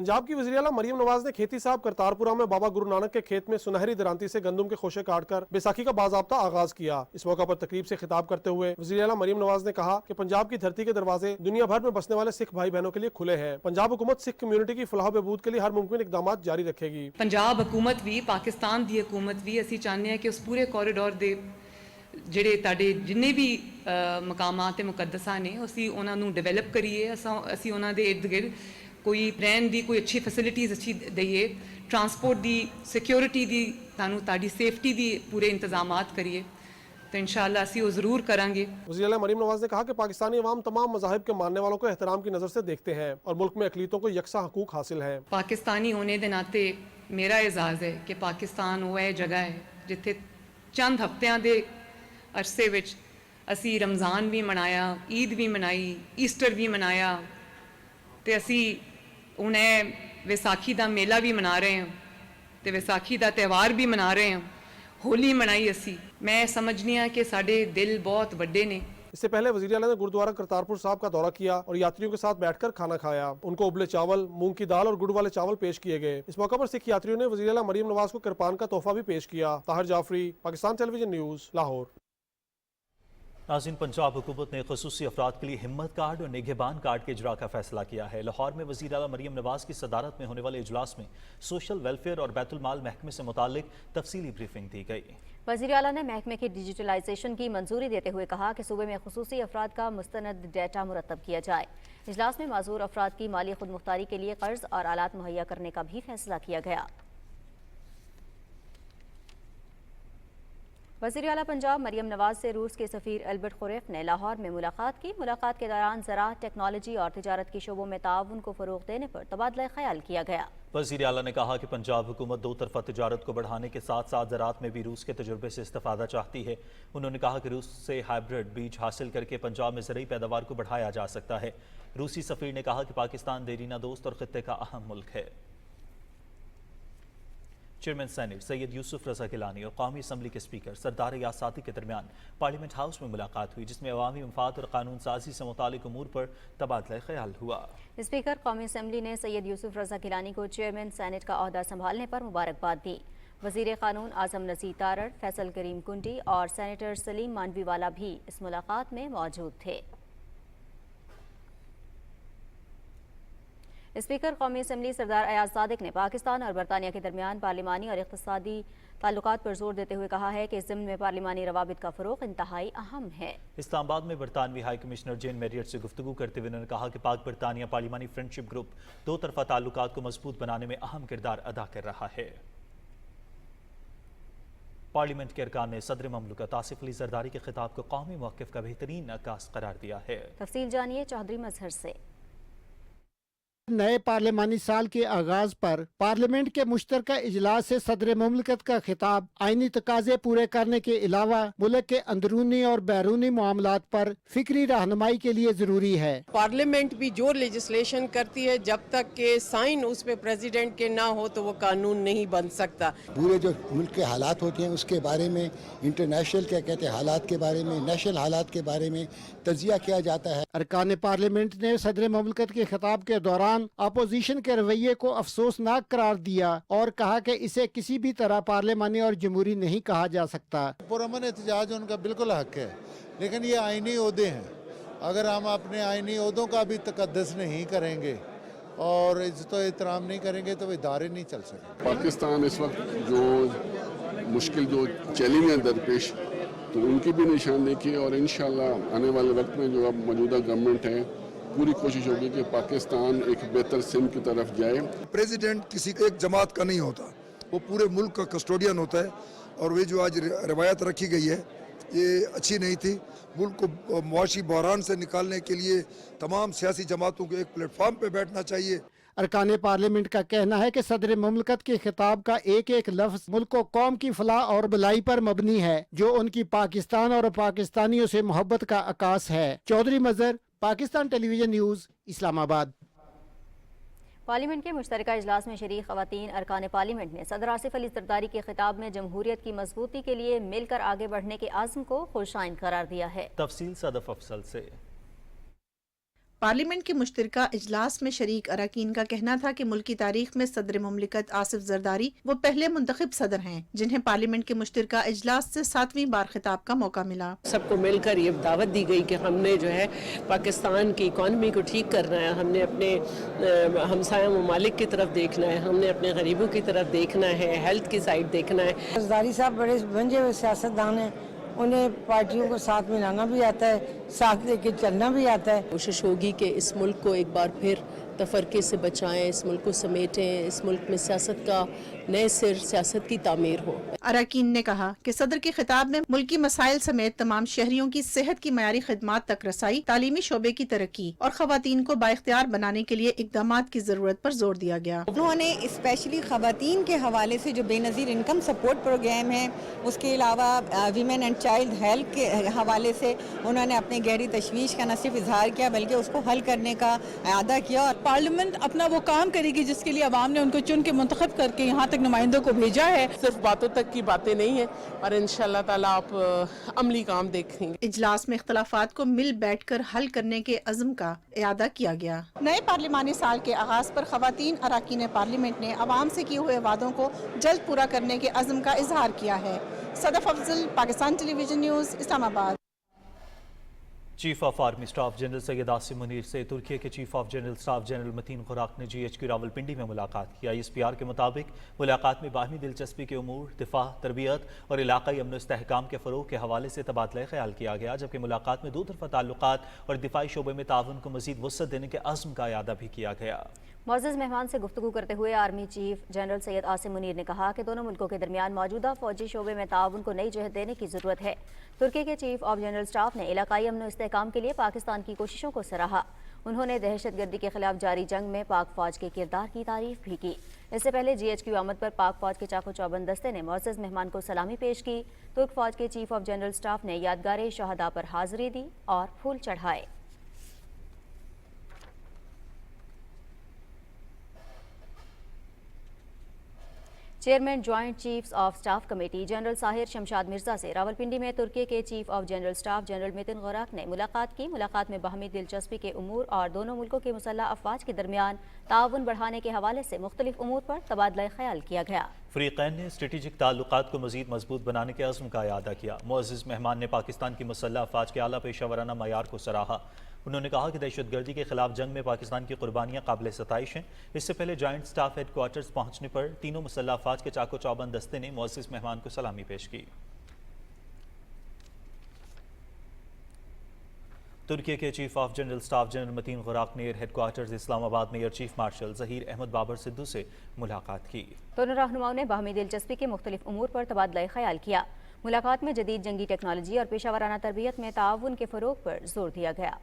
पंजाब की वज़ीर आला मरियम नवाज ने खेती साहब करतारपुरा में बाबा गुरु नानक के खेत में सुनहरी दरांती से गंदम के खोशे काटकर बैसाखी का बाज़ाब्ता आगाज किया। इस मौका पर तकरीब से खिताब करते हुए वज़ीर आला मरियम नवाज ने कहा कि पंजाब की धरती के दरवाजे दुनिया भर में बसने वाले सिख भाई बहनों के लिए खुले हैं। पंजाब हुकूमत सिख कम्यूनिटी की फलाह बहबूद के लिए हर मुमकिन इकदाम जारी रखेगी। पंजाब हुकूमत भी, पाकिस्तान दी हुकूमत भी असी चाहते हैं कि उस पूरे कॉरीडोर दे ਜਿਹੜੇ ਤੁਹਾਡੇ ਜਿੰਨੇ ਵੀ ਮਕਾਮਾਂ ਤੇ ਮੁਕੱਦਸਾਂ ਨੇ ਅਸੀਂ ਉਹਨਾਂ ਨੂੰ ਡਿਵੈਲਪ ਕਰੀਏ। ਅਸੀਂ ਉਹਨਾਂ ਦੇ ਇਰਦ ਗਿਰਦ ਕੋਈ ਰਹਿਣ ਦੀ ਕੋਈ ਅੱਛੀ ਫੈਸਿਲਿਟੀਜ਼ ਅੱਛੀ ਦਈਏ, ਟਰਾਂਸਪੋਰਟ ਦੀ, ਸਿਕਿਉਰਿਟੀ ਦੀ, ਤੁਹਾਨੂੰ ਤੁਹਾਡੀ ਸੇਫਟੀ ਦੀ ਪੂਰੇ ਇੰਤਜ਼ਾਮਾਤ ਕਰੀਏ तो इंशाअल्लाह असी वो ज़रूर करेंगे। वज़ीर आला मरियम नवाज ने कहा कि पाकिस्तानी अवाम तमाम मज़ाहिब के मानने वालों को एहतराम की नज़र से देखते हैं और मुल्क में अक़लीतों को यकसा हकूक हासिल है। पाकिस्तानी होने के नाते मेरा एजाज़ है कि पाकिस्तान वो है जगह है जिथे चंद हफ्तियां दे अरसे विच असी रमज़ान भी मनाया, ईद भी मनाई, ईस्टर भी मनाया, तो असी उन्हें वैसाखी का मेला भी मना रहे हैं, तो वैसाखी का त्यौहार भी मना रहे हैं, होली मनाई असी। मैं समझनी हाँ कि साडे दिल बहुत वड्डे ने। इससे पहले वज़ीर आला ने गुरुद्वारा करतारपुर साहब का दौरा किया और यात्रियों के साथ बैठकर खाना खाया। उनको उबले चावल, मूंग की दाल और गुड़ वाले चावल पेश किए गए। इस मौके पर सिख यात्रियों ने वज़ीर आला मरियम नवाज को किरपान का तोहफा भी पेश किया। Tahir Jafri, Pakistan television news, Lahore. नाज़रीन, पंजाब हुकूमत ने खसूसी अफराद के लिए हिम्मत कार्ड और निगहबान कार्ड के इजरा का फैसला किया है। लाहौर में वज़ीर आला मरियम नवाज की सदारत में होने वाले इजलास में सोशल वेलफेयर और बैतुल माल महकमे से मुतालिक तफसीली ब्रीफिंग दी गई। वज़ीर आला ने महकमे की डिजिटलाइजेशन की मंजूरी देते हुए कहा कि सूबे में खसूसी अफराद का मुस्तनद डेटा मुरतब किया जाए। इजलास में माजूर अफराद की माली खुद मुख्तारी के लिए कर्ज और आलात मुहैया करने का भी फैसला किया गया। वज़ीर आला पंजाब मरियम नवाज से रूस के सफ़ीर एल्बर्ट खुरैफ ने लाहौर में मुलाकात की। मुलाकात के दौरान ज़राअत, टेक्नोलॉजी और तिजारत के शोबों में ताउन को फ़रोग़ देने पर तबादला ख्याल किया गया। वज़ीर आला ने कहा कि पंजाब हुकूमत दो तरफा तिजारत को बढ़ाने के साथ साथ ज़राअत में भी रूस के तजुर्बे से इस्तिफ़ादा चाहती है। उन्होंने कहा कि रूस से हाइब्रिड बीज हासिल करके पंजाब में ज़रूरी पैदावार को बढ़ाया जा सकता है। रूसी सफ़ीर ने कहा कि पाकिस्तान देरीना दोस्त और खित्ते का अहम मुल्क है। चेयरमैन सेनेट सैयद यूसुफ रज़ा गिलानी और कौमी असम्बली के स्पीकर सरदार यासाती के दरमियान पार्लियामेंट हाउस में मुलाकात हुई, जिसमें अवामी मफाद और कानून साजी से मुतालिक उमूर पर तबादला ख्याल हुआ। स्पीकर कौमी असम्बली ने सैयद यूसुफ रज़ा गिलानी को चेयरमैन सेनेट का ओहदा संभालने पर मुबारकबाद दी। वज़ीर कानून आज़म नज़ीर तारड़, फैसल करीम कुंडी और सेनेटर सलीम मानवीवाला भी इस मुलाकात में मौजूद थे। स्पीकर कौमी असम्बली सरदार अयाज सादिक ने पाकिस्तान और बरतानिया के दरमियान पार्लिमानी और इक़्तिसादी ताल्लुकात पर जोर देते हुए कहा है कि इस ज़िम्न में पार्लिमानी रवाबित का फ़रोग़ इंतहाई अहम है। इस्लामाबाद में बरतानवी हाई कमिश्नर जेन मैरियट से गुफ्तगू करते हुए उन्होंने कहा कि पाक बरतानिया पार्लिमानी फ्रेंडशिप ग्रुप दो तरफा ताल्लुकात को मजबूत बनाने में अहम किरदार अदा कर रहा है। पार्लियामेंट के अरकान ने सदर ममलकत आसिफ अली जरदारी के खिताब को कौमी मौक़िफ़ का बेहतरीन अक्कास करार दिया है। तफसील जानिए चौधरी मजहर से। नए पार्लिमानी साल के आगाज पर पार्लियामेंट के मुश्तरका इजलास से सदर मुमलिकत का खिताब आईनी तकाजे पूरे करने के अलावा मुल्क के अंदरूनी और बैरूनी मामलात पर फिक्री रहनुमाई के लिए जरूरी है। पार्लियामेंट भी जो लेजिस्लेशन करती है, जब तक के साइन उस पे प्रेसिडेंट के ना हो तो वो कानून नहीं बन सकता। पूरे जो मुल्क के हालात होते हैं उसके बारे में, इंटरनेशनल क्या कहते हैं हालात के बारे में, नेशनल हालात के बारे में तजिया किया जाता है। अरकान पार्लियामेंट ने सदर मुमलिकत के खिताब के दौरान अपोजिशन के रवैये को अफसोसनाक करार दिया और कहा कि इसे किसी भी तरह पार्लियामानी और जमहूरी नहीं कहा जा सकता। पुरअमन एहतजाज उनका बिल्कुल हक है, लेकिन ये आईनी ओहदे हैं। अगर हम अपने आईनी ओहदों का भी तकद्दुस नहीं करेंगे और इज्जत एहतराम नहीं करेंगे तो इदारे नहीं चल सकते। पाकिस्तान इस वक्त जो मुश्किल जो चैलेंज है दरपेश, तो उनकी भी निशानदेही की और इंशाल्लाह आने वाले वक्त में जो अब मौजूदा गवर्नमेंट है पूरी कोशिश होगी कि पाकिस्तान एक बेहतर सिंध की तरफ जाए। प्रेसिडेंट किसी एक जमात का नहीं होता, वो पूरे मुल्क का कस्टोडियन होता है और वे जो आज रवायत रखी गई है ये अच्छी नहीं थी। मुल्क को मुआशी बहरान से निकालने के लिए तमाम सियासी जमातों को एक प्लेटफार्म पे बैठना चाहिए। अरकान पार्लियामेंट का कहना है कि सदर मुमलिकत के खिताब का एक एक लफ्ज मुल्क को कौम की फलाह और भलाई पर मबनी है, जो उनकी पाकिस्तान और पाकिस्तानियों से मोहब्बत का अकास है। Chaudhry Mazhar, Pakistan television News, Islamabad. Parliament के मुश्तरका इजलास में शरीक खवातीन अरकान पार्लियामेंट ने सदर आसिफ अली जरदारी के खिताब में जमहूरियत की मजबूती के लिए मिलकर आगे बढ़ने के आज़म को खुशाइन करार दिया है। तफसील सदफ अफसल से। पार्लियामेंट के मुश्तरका इजलास में शरीक अरकान का कहना था कि मुल्क की तारीख में सदर मुमलिकत आसिफ जरदारी वो पहले मुंतखब सदर हैं जिन्हें पार्लियामेंट के मुश्तरका इजलास से 7वीं बार खिताब का मौका मिला। सबको मिलकर ये दावत दी गई कि हमने जो है पाकिस्तान की इकॉनमी को ठीक करना है, हमने अपने हमसाया ममालिक की तरफ देखना है, हमने अपने गरीबों की तरफ देखना है, हेल्थ की साइड देखना है। जरदारी साहब बड़े मंजे हुए सियासतदान हैं, उन्हें पार्टियों को साथ मिलाना भी आता है, साथ लेके चलना भी आता है। कोशिश होगी कि इस मुल्क को एक बार फिर तफरके से बचाएं, इस मुल्क को समेटें, इस मुल्क में सियासत का नए सिर सियासत की तामीर हो। अरकान ने कहा कि सदर के खिताब में मुल्की मसाइल समेत तमाम शहरियों की सेहत की मयारी खिदमात तक रसाई, तालीमी शोबे की तरक्की और खवातीन को बाइख्तियार बनाने के लिए इकदामात की जरूरत पर जोर दिया गया। उन्होंने स्पेशली खवातीन के हवाले से जो बेनज़ीर इनकम सपोर्ट प्रोग्राम है, उसके अलावा वीमेन एंड चाइल्ड हेल्थ के हवाले से उन्होंने अपनी गहरी तशवीश का न सिर्फ इजहार किया बल्कि उसको हल करने का अदा किया। पार्लियामेंट अपना वो काम करेगी जिसके लिए अवाम ने उनको चुन के मुंतखब करके यहाँ तक नुमाइंदों को भेजा है। सिर्फ बातों तक की बातें नहीं है और इंशाल्लाह ताला आप अमली काम देखेंगे। इजलास में इख्तलाफात को मिल बैठकर हल करने के अज़्म का इयादा किया गया। नए पार्लिमानी साल के आगाज पर खवातीन अरकान पार्लियामेंट ने अवाम से किए हुए वादों को जल्द पूरा करने के अज़्म का इजहार किया है। Sadaf Afzal, Pakistan television News, Islamabad. Chief of army staff general Syed Asim Munir से तुर्की के chief of general staff general Metin Gurak ने GHQ रावलपिंडी में मुलाकात की। ISPR के मुताबिक मुलाकात में बाहमी दिलचस्पी के उमूर, दिफा, तरबियत और इलाकाई अमन इस्तेहकाम के फ़रोग़ के हवाले से तबादला ख्याल किया गया, जबकि मुलाकात में दो तरफ़ा ताल्लुकात और दिफाई शोबे में ताउन को मज़ीद वुसअत देने के अज़्म का इयादा भी किया गया। मुअज़्ज़ज़ मेहमान से गुफ्तगू करते हुए army chief general Syed Asim Munir ने कहा कि दोनों मुल्कों के दरमियान मौजूदा फौजी शोबे में ताउन को नई जहत देने की ज़रूरत है। तुर्की के चीफ ऑफ जनरल स्टाफ ने इलाकाई अमन इस्तेहकाम के लिए पाकिस्तान की कोशिशों को सराहा। उन्होंने दहशतगर्दी के खिलाफ जारी जंग में पाक फौज के किरदार की तारीफ भी की। इससे पहले GHQ आमद पर पाक फौज के चाको चौबंद दस्ते ने मुअज़्ज़ज़ मेहमान को सलामी पेश की। तुर्क फौज के चीफ ऑफ जनरल स्टाफ ने यादगार शहदा पर हाजिरी दी और फूल चढ़ाए। Chairman joint chiefs of staff committee general Sahir Shamshad Mirza से रावलपिंडी में तुर्की के chief of general staff general Metin Gurak ने मुलाकात की। मुलाकात में बाहमी दिलचस्पी के उमूर और दोनों मुल्कों के मुसल्लह अफवाज के दरमियान ताउन बढ़ाने के हवाले से मुख्तलिफ उमूर पर तबादला ख्याल किया गया। फ़रीक़ैन ने स्ट्रेटेजिक ताल्लुकात को मज़ीद मजबूत बनाने के अज़्म का इयादा किया। मुअज़्ज़ज़ मेहमान ने पाकिस्तान की मुसल्लह अफवाज के आला पेशा मयार को सराहा। उन्होंने कहा कि दहशतगर्दी के खिलाफ जंग में पाकिस्तान की कुर्बानियाँ काबिल सताइश हैं। इससे पहले जॉइंट स्टाफ हेड क्वार्टर्स पहुँचने पर तीनों मुसल्लह अफवाज के चाको चौबंद दस्ते ने मुअज़्ज़ज़ मेहमान को सलामी पेश की। तुर्की के chief of general staff general Metin Gurak ने एयर हेडक्वार्टर्स इस्लामाबाद में air chief marshal Zaheer Ahmed Babar Sidhu से मुलाकात की। दोनों रहनुमाओं ने बाहमी दिलचस्पी के मुख्तलिफ उमूर पर तबादला ख्याल किया। मुलाकात में जदीद जंगी टेक्नोलॉजी और पेशा वराना तरबियत में ताउन के फ़रोग़ पर जोर दिया गया।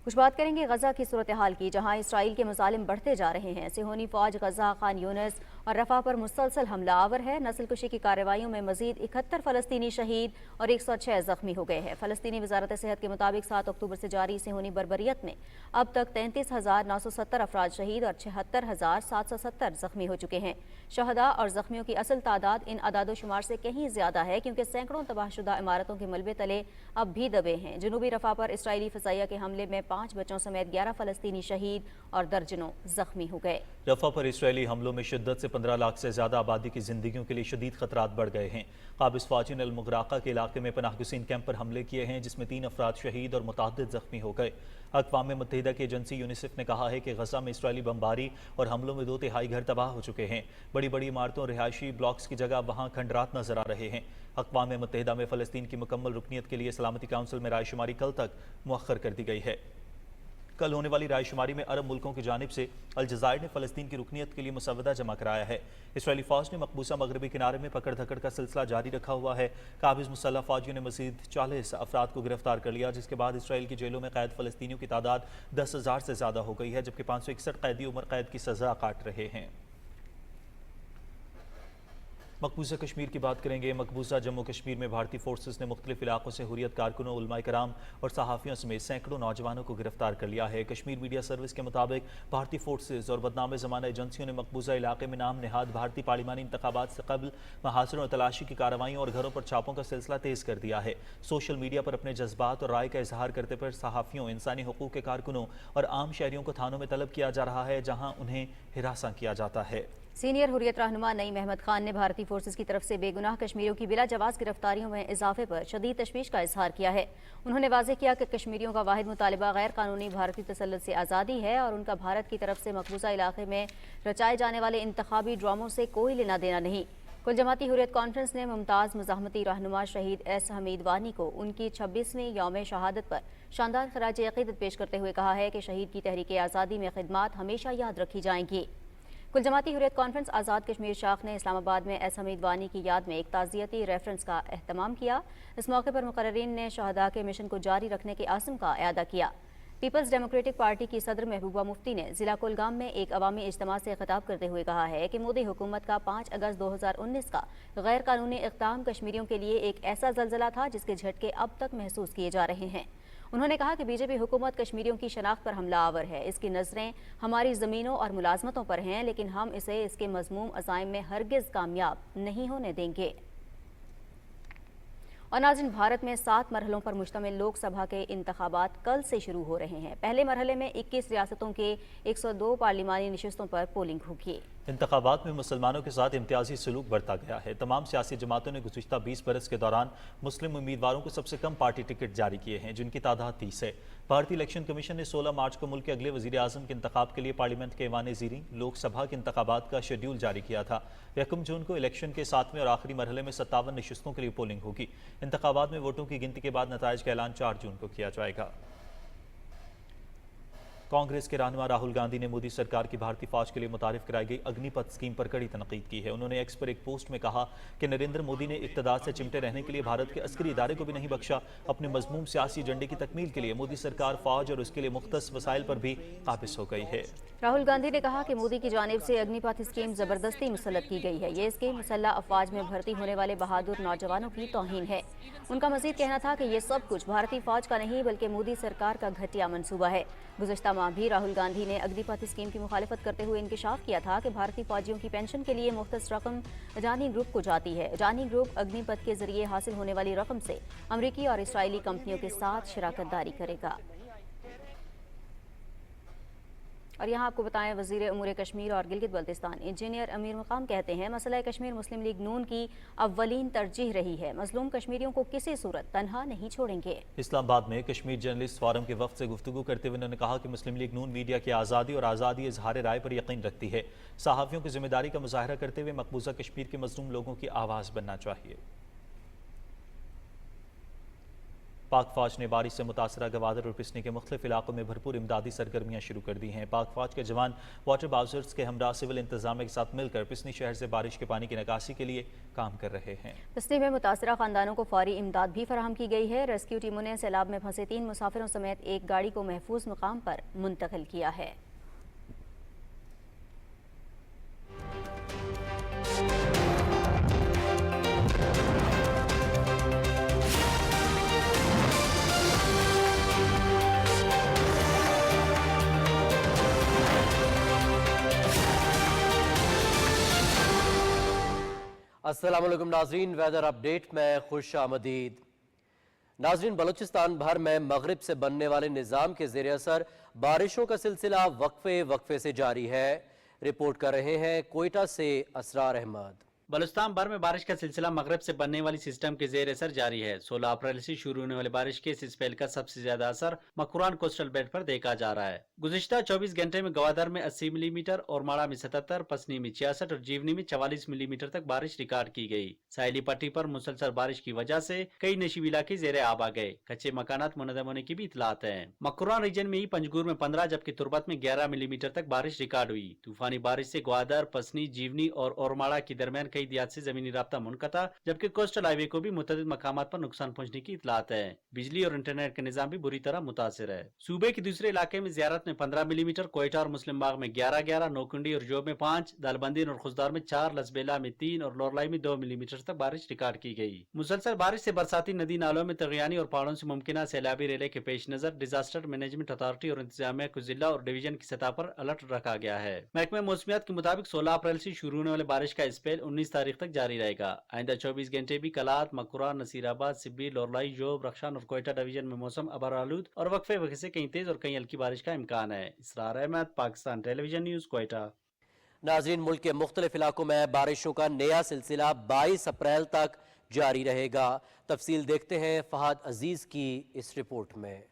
कुछ बात करेंगे गजा की सूरत हाल की, जहां इसराइल के मुजालिम बढ़ते जा रहे हैं। सिहोनी फौज गजा, खान यूनिस और रफा पर मुसलसल हमला आवर है। नस्ल कुशी की कार्रवाइयों में मजीद 71 फ़लस्तीनी शहीद और 106 जख्मी हो गए हैं। फ़लस्तीनी वजारत सेहत के मुताबिक 7 अक्टूबर से जारी सिहोनी बर्बरियत में अब तक 33,970 अफराद शहीद और 76,770 जख्मी हो चुके हैं। शहदा और जख्मियों की असल तादाद इन अदादोशुमार से कहीं ज्यादा है, क्योंकि सैकड़ों तबाहशुदा इमारतों के मलबे तले अब भी दबे हैं। जनूबी रफा पर इसराइली फ़ज़ाइया के हमले में 5 बच्चों समेत 11 फ़लस्तीनी शहीद और दर्जनों जख्मी हो गए। रफा पर इसराइली हमलों में शिद्दत से 15 लाख से ज्यादा आबादी की जिंदगियों के लिए शदीद खतरात बढ़ गए हैं। काबिज फौजी ने अल-मुगराका के इलाके में पनाह गुसीन कैंप पर हमले किए हैं, जिसमें 3 अफराद शहीद और मुतअद्दिद जख्मी हो गए। अक़वाम मुत्तहिदा की एजेंसी यूनिसेफ ने कहा है कि गजा में इसराइली बमबारी और हमलों में 2/3 घर तबाह हो चुके हैं। बड़ी बड़ी इमारतों और रिहायशी ब्लॉक्स की जगह वहाँ खंडरात नजर आ रहे हैं। अक़वाम मुत्तहिदा में फ़लस्तीन की मुकम्मल रुकनीत के लिए सलामती काउंसिल में रायशुमारी कल तक मुअख्खर कर दी गई है। कल होने वाली रायशुमारी में अरब मुल्कों की जानिब से अलजज़ायर ने फ़लस्तीन की रुकनीत के लिए मुसवदा जमा कराया है। इसराइली फ़ौज ने मकबूसा मगरबी किनारे में पकड़ धकड़ का सिलसिला जारी रखा हुआ है। काबिज मुसल्लह फ़ौजियों ने मज़ीद 40 अफराद को गिरफ्तार कर लिया, जिसके बाद इसराइल की जेलों में कैद फ़लस्तीनियों की तादाद 10,000 से ज़्यादा हो गई है, जबकि 561 कैदी उम्र कैद की सज़ा काट रहे हैं। मकबूजा कश्मीर की बात करेंगे। मकबूजा जम्मू कश्मीर में भारतीय फोर्सेस ने मुख्तलिफ इलाकों से हुर्रियत कारकुनों, उलमाए कराम और सहाफ़ियों समेत सैकड़ों नौजवानों को गिरफ्तार कर लिया है। कश्मीर मीडिया सर्विस के मुताबिक भारतीय फोर्सेस और बदनाम ज़माना एजेंसियों ने मकबूजा इलाके में नाम नहाद भारतीय पार्लिमानी इंतखाबात से कबल महासरों और तलाशी की कार्रवाइयों और घरों पर छापों का सिलसिला तेज़ कर दिया है। सोशल मीडिया पर अपने जज्बात और राय का इजहार करते पर सहाफ़ियों, इंसानी हुकूक़ के कारकुनों और आम शहरियों को थानों में तलब किया जा रहा है, जहाँ उन्हें हिरासा किया जाता है। सीनियर हुर्रियत रहनुमा नईम अहमद खान ने भारतीय फोर्सेस की तरफ से बेगुनाह कश्मीरियों की बिला जवाज़ गिरफ्तारियों में इजाफे पर शदीद तशवीश का इजहार किया है। उन्होंने वाज़ेह किया कि कश्मीरियों का वाहिद मुतालिबा गैर कानूनी भारतीय तसल्लुत से आज़ादी है और उनका भारत की तरफ से मकबूजा इलाके में रचाए जाने वाले इंतखाबी ड्रामों से कोई लेना देना नहीं। कुल जमाती हुर्रियत कॉन्फ्रेंस ने मुमताज़ मुज़ाहमती रहनुमा शहीद एस हमीद वानी को उनकी 26वीं यौम शहादत पर शानदार खराज अक़ीदत पेश करते हुए कहा है कि शहीद की तहरीक आज़ादी में खिदमात हमेशा याद रखी जाएंगी। कुल जमाती हुर्रियत कॉन्फ्रेंस आज़ाद कश्मीर शाख ने इस्लामाबाद में एस हमीद वानी की याद में एक ताज़ियती रेफरेंस का एहतमाम किया। इस मौके पर मुकर्रिरीन ने शहदा के मिशन को जारी रखने के आज़म का इयादा किया। पीपल्स डेमोक्रेटिक पार्टी की सदर महबूबा मुफ्ती ने जिला कुलगाम में एक अवामी इज्तिमा से खिताब करते हुए कहा है कि मोदी हुकूमत का 5 अगस्त 2019 का गैर कानूनी इक़दाम कश्मीरियों के लिए एक ऐसा ज़लज़ला था जिसके झटके अब तक महसूस किए जा रहे हैं। उन्होंने कहा कि बीजेपी हुकूमत कश्मीरियों की शनाख्त पर हमला आवर है। इसकी नज़रें हमारी ज़मीनों और मुलाजमतों पर हैं, लेकिन हम इसे इसके मज़मूम अज़ाइम में हरगिज़ कामयाब नहीं होने देंगे। और नाज़रीन, भारत में 7 मरहलों पर मुश्तमिल लोकसभा के इंतखाबात कल से शुरू हो रहे हैं। पहले मरहले में 21 रियासतों के 102 पार्लिमानी नशिस्तों पर पोलिंग होगी। इंतखाबात में मुसलमानों के साथ इम्तियाजी सलूक बरता गया है। तमाम सियासी जमातों ने गुज़िश्ता 20 बरस के दौरान मुस्लिम उम्मीदवारों को सबसे कम पार्टी टिकट जारी किए हैं, जिनकी तादाद 30 है। भारतीय इलेक्शन कमीशन ने 16 मार्च को मुल्क के अगले वज़ीर आज़म के इंतखाब के लिए पार्लियामेंट के ऐवान ज़ीरीं लोकसभा के इंतखाबात का शेड्यूल जारी किया था। 1 जून को इलेक्शन के 7वें और आखिरी मरहले में 57 नशिस्तों के लिए पोलिंग होगी। इंतखाबात में वोटों की गिनती के बाद नताइज का ऐलान 4 जून को किया जाएगा। कांग्रेस के रहनुमा राहुल गांधी ने मोदी सरकार की भारतीय फौज के लिए मुतारिफ कराई गई अग्निपथ स्कीम पर कड़ी तनकीद की है। उन्होंने एक्स पर एक पोस्ट में कहा कि नरेंद्र मोदी ने इक़्तिदार से चिमटे रहने के लिए भारत के अस्करी इदारे को भी नहीं बख्शा। अपने मज़मूम सियासी एजेंडे की तकमील के लिए मोदी सरकार फौज और उसके लिए मुख्तस वसाइल पर भी काबिज हो गई है। राहुल गांधी ने कहा कि मोदी की जानिब से अग्निपथ स्कीम जबरदस्ती मुसल्लत की गई है। ये स्कीम मुसल्लह अफवाज में भर्ती होने वाले बहादुर नौजवानों की तौहीन है। उनका मजीद कहना था कि ये सब कुछ भारतीय फौज का नहीं बल्कि मोदी सरकार का घटिया मंसूबा है। गुज़श्ता माह भी राहुल गांधी ने अग्निपथ स्कीम की मुखालिफत करते हुए इंकशाफ किया था कि भारतीय फौजियों की पेंशन के लिए मुख्तस रकम अडानी ग्रुप को जाती है। अडानी ग्रुप अग्निपथ के जरिए हासिल होने वाली रकम से अमरीकी और इसराइली कंपनियों के साथ शराकत दारी करेगा। और यहाँ आपको बताएं, वज़ीर उमूर कश्मीर और गिलगित बल्तिस्तान इंजीनियर अमीर मकाम कहते हैं मसला कश्मीर मुस्लिम लीग नून की अव्वलीन तरजीह रही है। मजलूम कश्मीरियों को किसी सूरत तनहा नहीं छोड़ेंगे। इस्लामाबाद में कश्मीर जर्नलिस्ट फोरम के वफ्द से गुफ्तगू करते हुए उन्होंने कहा कि मुस्लिम लीग नून मीडिया की आज़ादी और आज़ादी इजहार राय पर यकीन रखती है। सहाफ़ियों की जिम्मेदारी का मुजाहरा करते हुए मकबूजा कश्मीर के मजलूम लोगों की आवाज़ बनना चाहिए। पाक फौज ने बारिश से मुतासरा गवादर और पिसनी के मुख्तलिफ इलाकों में भरपूर इमदादी सरगर्मियां शुरू कर दी हैं। पाक फौज के जवान वाटर बाउजर्स के हमरा सिविल इंतजामिया के साथ मिलकर पिसनी शहर से बारिश के पानी की निकासी के लिए काम कर रहे हैं। पिसनी में मुतासरा खानदानों को फौरी इमदाद भी फराहम की गई है। रेस्क्यू टीमों ने सैलाब में फंसे 3 मुसाफिरों समेत एक गाड़ी को महफूज मकाम पर मुंतकिल किया है। अस्सलाम वालेकुम नाजरीन, वेदर अपडेट में खुश आमदीद। नाजरीन, बलूचिस्तान भर में मगरिब से बनने वाले निज़ाम के ज़ेर असर बारिशों का सिलसिला वक्फे से जारी है। रिपोर्ट कर रहे हैं कोयटा से असरार अहमद। बलूचिस्तान भर में बारिश का सिलसिला मगरब से बनने वाली सिस्टम के जेर असर जारी है। 16 अप्रैल से शुरू होने वाली बारिश के इस स्पेल का सबसे ज्यादा असर मकरान कोस्टल बेल्ट पर देखा जा रहा है। गुज़िश्ता 24 घंटे में गवादर में 80 मिलीमीटर, और माड़ा में 77, पसनी में 66 और जीवनी में 44 मिलीमीटर तक बारिश रिकॉर्ड की गई। साहिली पट्टी पर मुसलसल बारिश की वजह से कई नशीब इलाके जेर आब आ गए। कच्चे मकानात मुनज़्ज़म होने की भी इतलात है। मकरान रीजन में ही पंजगूर में 15 जबकि तुरबत में 11 मिलीमीटर तक बारिश रिकॉर्ड हुई। तूफानी बारिश से ग्वादर, पसनी, जीवनी और ओरमाड़ा के दरमियान कई दिहात से जमीनी राब्ता मुनक़ता, जबकि कोस्टल हाईवे को भी मुतअद्दिद मकामात पर नुकसान पहुंचने की इतलात है। बिजली और इंटरनेट का निजाम भी बुरी तरह मुतासिर है। सूबे के दूसरे इलाके में ज़ियारत में 15 मिलीमीटर, कोयटा और मुस्लिम बाग में 11, नौकुंडी और जोब में 5, दालबंदी और खुशदार में 4, लसबेला में 3 और लोरलाई में 2 मिलीमीटर तक बारिश रिकॉर्ड की गई। मुसलसल बारिश से बरसाती नदी नालों में तगयानी और पहाड़ों से मुमकिन सैलाबी रेले के पेश नजर डिजास्टर मैनेजमेंट अथॉरिटी और इंतजामिया को जिला और डिवीजन की सतह पर अलर्ट रखा गया है। महकमा मौसमियात के मुताबिक 16 अप्रैल से शुरू होने वाले बारिश का स्पेल 19 तारीख तक जारी रहेगा। आइंदा 24 घंटे भी कलात, मकुरा, नसीराबाद, सिब्बी, लोरलाई, जोब, रक्षान और कोयटा डिवीजन में मौसम अबर आलूद और वक्फे से कहीं तेज और कहीं हल्की बारिश का इम्कान है। इसरार अहमद, पाकिस्तान टेलीविजन न्यूज, कोयटा। नाज़रीन, मुल्क के मुख्तलिफ इलाकों में बारिशों का नया सिलसिला 22 अप्रैल तक जारी रहेगा। तफसील देखते हैं फहद अजीज की इस रिपोर्ट में।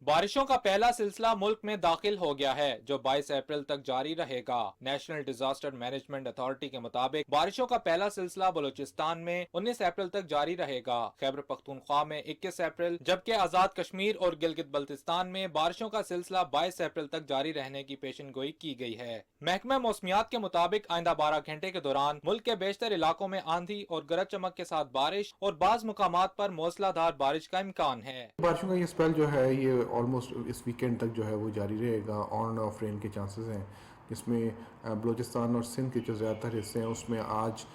बारिशों का पहला सिलसिला मुल्क में दाखिल हो गया है, जो 22 अप्रैल तक जारी रहेगा। नेशनल डिजास्टर मैनेजमेंट अथॉरिटी के मुताबिक बारिशों का पहला सिलसिला बलूचिस्तान में 19 अप्रैल तक जारी रहेगा। खैबर पख्तूनख्वा में 21 अप्रैल, जबकि आजाद कश्मीर और गिलगित बल्तिस्तान में बारिशों का सिलसिला 22 अप्रैल तक जारी रहने की पेशन गोई की गई है। महकमा मौसमियात के मुताबिक आइंदा 12 घंटे के दौरान मुल्क के बेशतर इलाकों में आंधी और गरज चमक के साथ बारिश और बाज मुकामात पर मूसलाधार बारिश का इम्कान है। बारिशों का ये स्पेल जो है ये ऑलमोस्ट इस वीकेंड तक जो है वो जारी रहेगा। ऑन एंड ऑफ रेन के चांसेस हैं, जिसमें बलूचिस्तान और सिंध के जो ज़्यादातर हिस्से हैं उसमें आज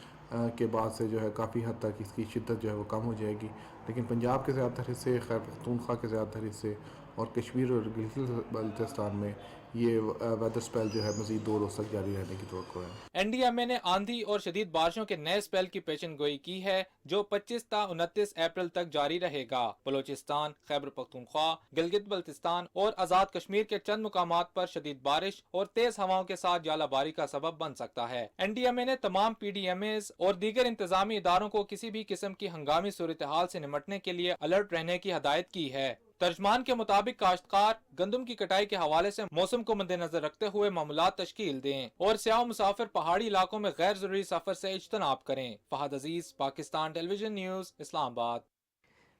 के बाद से जो है काफ़ी हद तक इसकी शिद्दत जो है वो कम हो जाएगी। लेकिन पंजाब के ज़्यादातर हिस्से, खैबर पख्तूनख्वा के ज़्यादातर हिस्से اور کشمیر اور گلگت بلتستان میں یہ ویدر سپیل جو ہے مزید 2 روز تک جاری رہنے کی توقع ہے۔ NDMA نے آندھی اور شدید بارشوں کے نئے سپیل کی پیشن گوئی کی ہے جو 25 تا 29 اپریل تک جاری رہے گا۔ بلوچستان، خیبر پختونخوا، گلگت بلتستان اور آزاد کشمیر کے چند مقامات پر شدید بارش اور تیز ہواؤں کے ساتھ ژالہ باری کا سبب بن سکتا ہے۔ NDMA نے تمام PDMAs اور دیگر انتظامی اداروں کو کسی بھی قسم کی ہنگامی صورتحال سے نمٹنے کے لیے الرٹ رہنے کی ہدایت کی ہے۔ ترجمان کے مطابق کاشتکار گندم کی کٹائی کے حوالے سے موسم کو مد نظر رکھتے ہوئے معاملات تشکیل دیں اور سیاح و مسافر پہاڑی علاقوں میں غیر ضروری سفر سے اجتناب کریں۔ فہد عزیز، پاکستان ٹیلی ویژن نیوز، اسلام آباد۔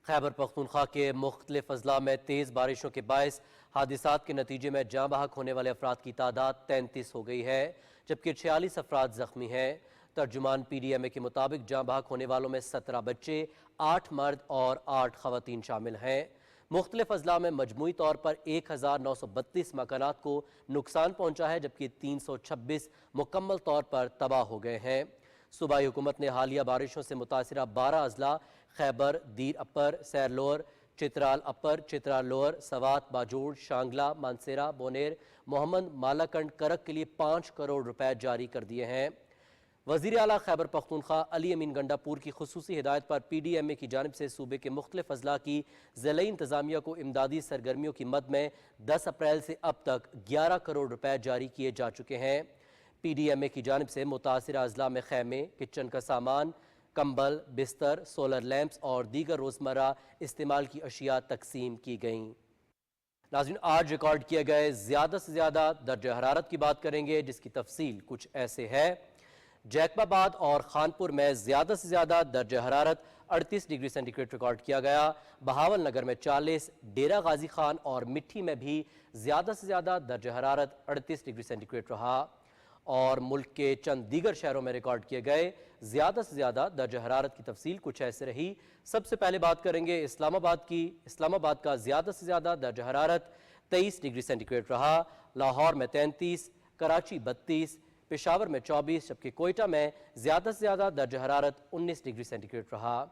خیبر پختونخوا کے مختلف اضلاع میں تیز بارشوں کے باعث حادثات کے نتیجے میں جاں بحق ہونے والے افراد کی تعداد 33 ہو گئی ہے، جبکہ 46 افراد زخمی ہیں۔ ترجمان PDMA کے مطابق جاں بحق ہونے والوں میں 17 بچے، 8 مرد اور 8 خواتین شامل ہیں۔ مختلف اضلاع میں مجموعی طور پر 1932 مکانات کو نقصان پہنچا ہے، جبکہ 326 مکمل طور پر تباہ ہو گئے ہیں۔ صوبائی حکومت نے حالیہ بارشوں سے متاثرہ 12 اضلاع خیبر، دیر اپر، سیر لوور، چترال اپر، چترال لوور، سوات، باجوڑ، شانگلہ، مانسیرہ، بونیر، محمد مالاکنڈ، کرک کے لیے 5 کروڑ روپے جاری کر دیے ہیں۔ وزیر اعلیٰ خیبر پختونخوا علی امین گنڈا پور کی خصوصی ہدایت پر PDMA کی جانب سے صوبے کے مختلف اضلاع کی ضلعی انتظامیہ کو امدادی سرگرمیوں کی مد میں 10 اپریل سے اب تک 11 کروڑ روپے جاری کیے جا چکے ہیں۔ PDMA کی جانب سے متاثرہ اضلاع میں خیمے، کچن کا سامان، کمبل، بستر، سولر لیمپس اور دیگر روزمرہ استعمال کی اشیاء تقسیم کی گئیں۔ ناظرین، آج ریکارڈ کیے گئے زیادہ سے زیادہ درجہ حرارت کی بات کریں گے، جس کی تفصیل کچھ ایسے ہے۔ جیکب آباد اور خانپور میں زیادہ سے زیادہ درجہ حرارت 38 ڈگری سینٹی گریڈ ریکارڈ کیا گیا۔ بہاول نگر میں 40، ڈیرہ غازی خان اور مٹھی میں بھی زیادہ سے زیادہ درجہ حرارت 38 ڈگری سینٹی گریڈ رہا، اور ملک کے چند دیگر شہروں میں ریکارڈ کیے گئے زیادہ سے زیادہ درجہ حرارت کی تفصیل کچھ ایسے رہی۔ سب سے پہلے بات کریں گے اسلام آباد کی۔ اسلام آباد کا زیادہ سے زیادہ درجہ حرارت 23 ڈگری سینٹی گریڈ رہا، لاہور میں 33، کراچی 32، پشاور میں 24، جبکہ کوئٹہ میں زیادہ سے زیادہ درجہ حرارت 19 ڈگری سینٹی گریڈ رہا۔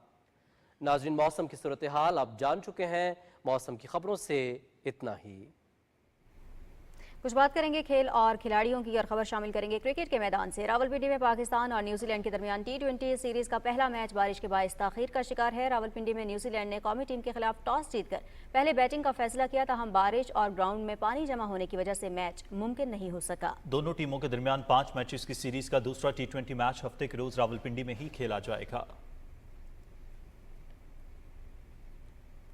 ناظرین، موسم کی صورتحال آپ جان چکے ہیں، موسم کی خبروں سے اتنا ہی۔ کچھ بات کریں گے کھیل اور کھلاڑیوں کی، اور خبر شامل کریں گے کرکٹ کے میدان سے۔ راولپنڈی میں پاکستان اور نیوزی لینڈ کے درمیان T20 سیریز کا پہلا میچ بارش کے باعث تاخیر کا شکار ہے۔ راولپنڈی میں نیوزی لینڈ نے قومی ٹیم کے خلاف ٹاس جیت کر پہلے بیٹنگ کا فیصلہ کیا، تاہم بارش اور گراؤنڈ میں پانی جمع ہونے کی وجہ سے میچ ممکن نہیں ہو سکا۔ دونوں ٹیموں کے درمیان 5 میچز کی سیریز کا دوسرا T20 میچ ہفتے کے روز راولپنڈی میں ہی کھیلا جائے گا۔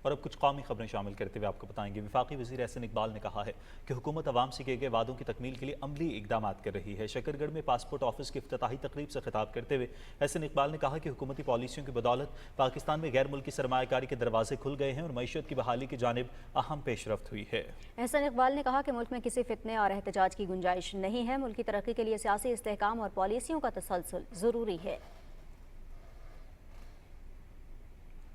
اور اب کچھ قومی خبریں شامل کرتے ہوئے آپ کو بتائیں گے، وفاقی وزیر احسن اقبال نے کہا ہے کہ حکومت عوام سے کیے گئے وعدوں کی تکمیل کے لیے عملی اقدامات کر رہی ہے۔ شکرگڑھ میں پاسپورٹ آفس کی افتتاحی تقریب سے خطاب کرتے ہوئے احسن اقبال نے کہا کہ حکومتی پالیسیوں کی بدولت پاکستان میں غیر ملکی سرمایہ کاری کے دروازے کھل گئے ہیں اور معیشت کی بحالی کی جانب اہم پیش رفت ہوئی ہے۔ احسن اقبال نے کہا کہ ملک میں کسی فتنے اور احتجاج کی گنجائش نہیں ہے، ملکی ترقی کے لیے سیاسی استحکام اور پالیسیوں کا تسلسل ضروری ہے۔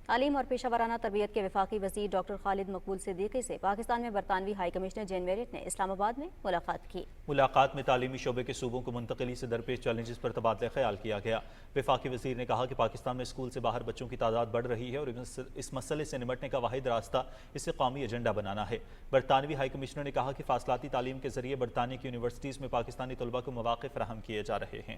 تعلیم اور پیشہ ورانہ تربیت کے وفاقی وزیر ڈاکٹر خالد مقبول صدیقی سے پاکستان میں برطانوی ہائی کمشنر جین میرٹ نے اسلام آباد میں ملاقات کی۔ ملاقات میں تعلیمی شعبے کے صوبوں کو منتقلی سے درپیش چیلنجز پر تبادلہ خیال کیا گیا۔ وفاقی وزیر نے کہا کہ پاکستان میں اسکول سے باہر بچوں کی تعداد بڑھ رہی ہے اور اس مسئلے سے نمٹنے کا واحد راستہ اسے قومی ایجنڈا بنانا ہے۔ برطانوی ہائی کمشنر نے کہا کہ فاصلاتی تعلیم کے ذریعے برطانیہ کی یونیورسٹیز میں پاکستانی طلباء کو مواقع فراہم کیے جا رہے ہیں۔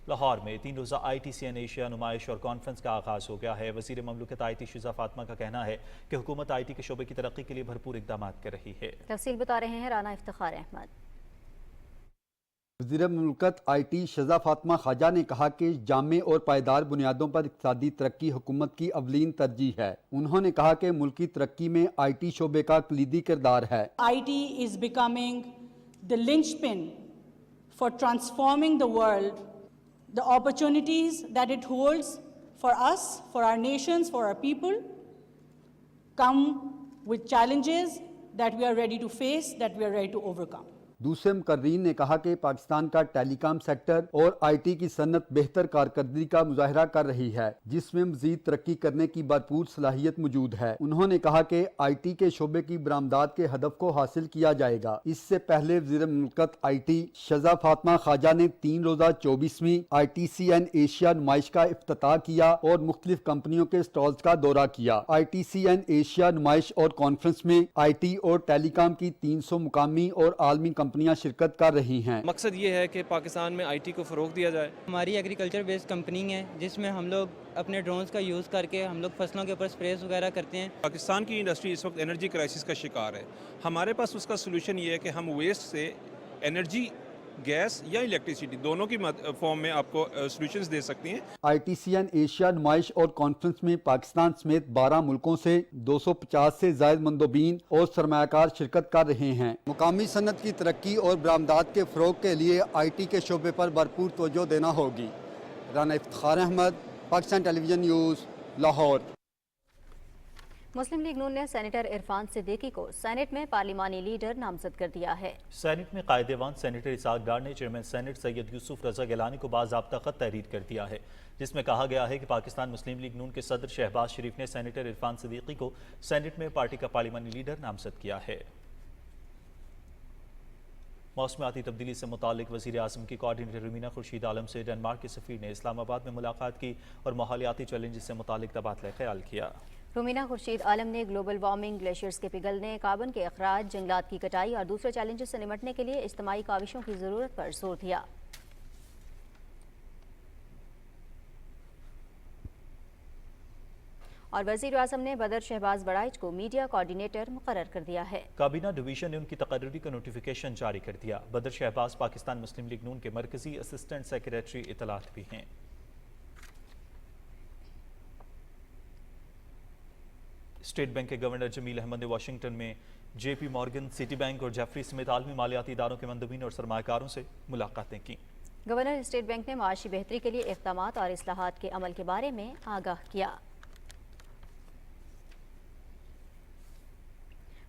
لاہور میں 3 روزہ ITCN ایشیا نمائش اور کانفرنس کا آغاز ہو گیا ہے۔ وزیر مملکت IT شیزہ فاطمہ کا کہنا ہے کہ حکومت IT کے شعبے کی ترقی کے لیے بھرپور اقدامات کر رہی ہے۔ تفصیل بتا رہے ہیں رانا افتخار احمد۔ وزیر مملکت IT شیزہ فاطمہ خواجہ نے کہا کہ جامع اور پائیدار بنیادوں پر اقتصادی ترقی حکومت کی اولین ترجیح ہے۔ انہوں نے کہا کہ ملکی ترقی میں IT شعبے کا کلیدی کردار ہے۔ IT is becoming the linchpin for transforming the world. The opportunities that it holds for us, for our nations, for our people, come with challenges that we are ready to face, that we are ready to overcome. दूसरे मुकर्रीन ने कहा कि पाकिस्तान का telecom sector और IT की सनत बेहतर कारकर्दगी का मुजाहरा कर रही है, जिसमें मजीद तरक्की करने की भरपूर सलाहियत मौजूद है। उन्होंने कहा कि IT के शोबे की बरामदात के हदफ को हासिल किया जाएगा। इससे पहले वज़ीर मुमलकत IT शज़ा फातिमा ख्वाजा ने 3 रोज़ा 24वीं ITCN एशिया नुमाइश का इफ्तिताह किया और मुख्तलिफ कंपनियों के स्टॉल्स का दौरा किया। ITCN एशिया नुमाइश और कॉन्फ्रेंस में IT और टेलीकॉम की 300 मुकामी और आलमी कंपनियां शिरकत कर रही हैं। मकसद ये है कि पाकिस्तान में IT को फ़रोग दिया जाए। हमारी एग्रीकल्चर बेस्ड कंपनी है जिसमें हम लोग अपने ड्रोन्स का यूज़ करके हम लोग फसलों के ऊपर स्प्रेस वगैरह करते हैं। पाकिस्तान की इंडस्ट्री इस वक्त एनर्जी क्राइसिस का शिकार है। हमारे पास उसका सोल्यूशन ये है कि हम वेस्ट से एनर्जी, गैस या इलेक्ट्रिसिटी दोनों की फॉर्म में आपको सॉल्यूशंस दे सकती हैं। ITCN एशिया नुमाइश और कॉन्फ्रेंस में पाकिस्तान समेत 12 मुल्कों से 250 से ज़ायद मंदोबीन और सरमायाकार शिरकत कर रहे हैं। मुकामी सनत की तरक्की और बरामदात के फ़रोग के लिए IT के शोबे पर भरपूर तवज्जो देना होगी। Rana Iftikhar Ahmad, Pakistan television news, Lahore. Muslim League Noon ने सेनेटर इरफान सिद्दीकी को सेनेट में पार्लिमानी लीडर नामजद कर दिया है। सेनेट में कायदेवान सेनेटर इसाक डार ने चेयरमैन सेनेट सैयद यूसुफ रजा गिलानी को बाज़ाब्ता खत तहरीर कर दिया है, जिसमें कहा गया है कि पाकिस्तान मुस्लिम लीग नून के सदर शहबाज शरीफ ने सेनेटर इरफान सिद्दीकी को सेनेट में पार्टी का पार्लिमानी लीडर नामजद किया है। मौसमियाती तब्दीली से मुतालिक वज़ीर आज़म की कोऑर्डिनेटर रुमीना खुर्शीद आलम से डेनमार्क के सफ़ीर ने इस्लामाबाद में मुलाकात की और माहौलियाती चैलेंज से मुतालिक तबादला ख्याल किया। रुमीना खुर्शीद आलम ने ग्लोबल वार्मिंग, ग्लेशियर्स के पिघलने, कार्बन के अखराज, जंगलात की कटाई और दूसरे चैलेंजेस से निपटने के लिए इज्तिमाई काविशों की ज़रूरत पर जोर दिया। और वज़ीर आज़म ने बदर शहबाज बड़ाइच को मीडिया कोऑर्डिनेटर मुकर्रर कर दिया है। काबीना डिवीजन ने उनकी तकर्री का नोटिफिकेशन जारी कर दिया। बदर शहबाज पाकिस्तान मुस्लिम लीग नून के मरकजी असिस्टेंट सेक्रेटरी इतलात भी हैं। स्टेट बैंक के गवर्नर जमील अहमद ने वाशिंगटन में JP मॉर्गन, सिटी बैंक और जेफरी समेत आलमी मालियाती इदारों के मंदबीन और सरमायाकारों से मुलाकातें की। गवर्नर स्टेट बैंक ने माशी बेहतरी के लिए इक़दामात और इस्लाहात के अमल के बारे में आगाह किया।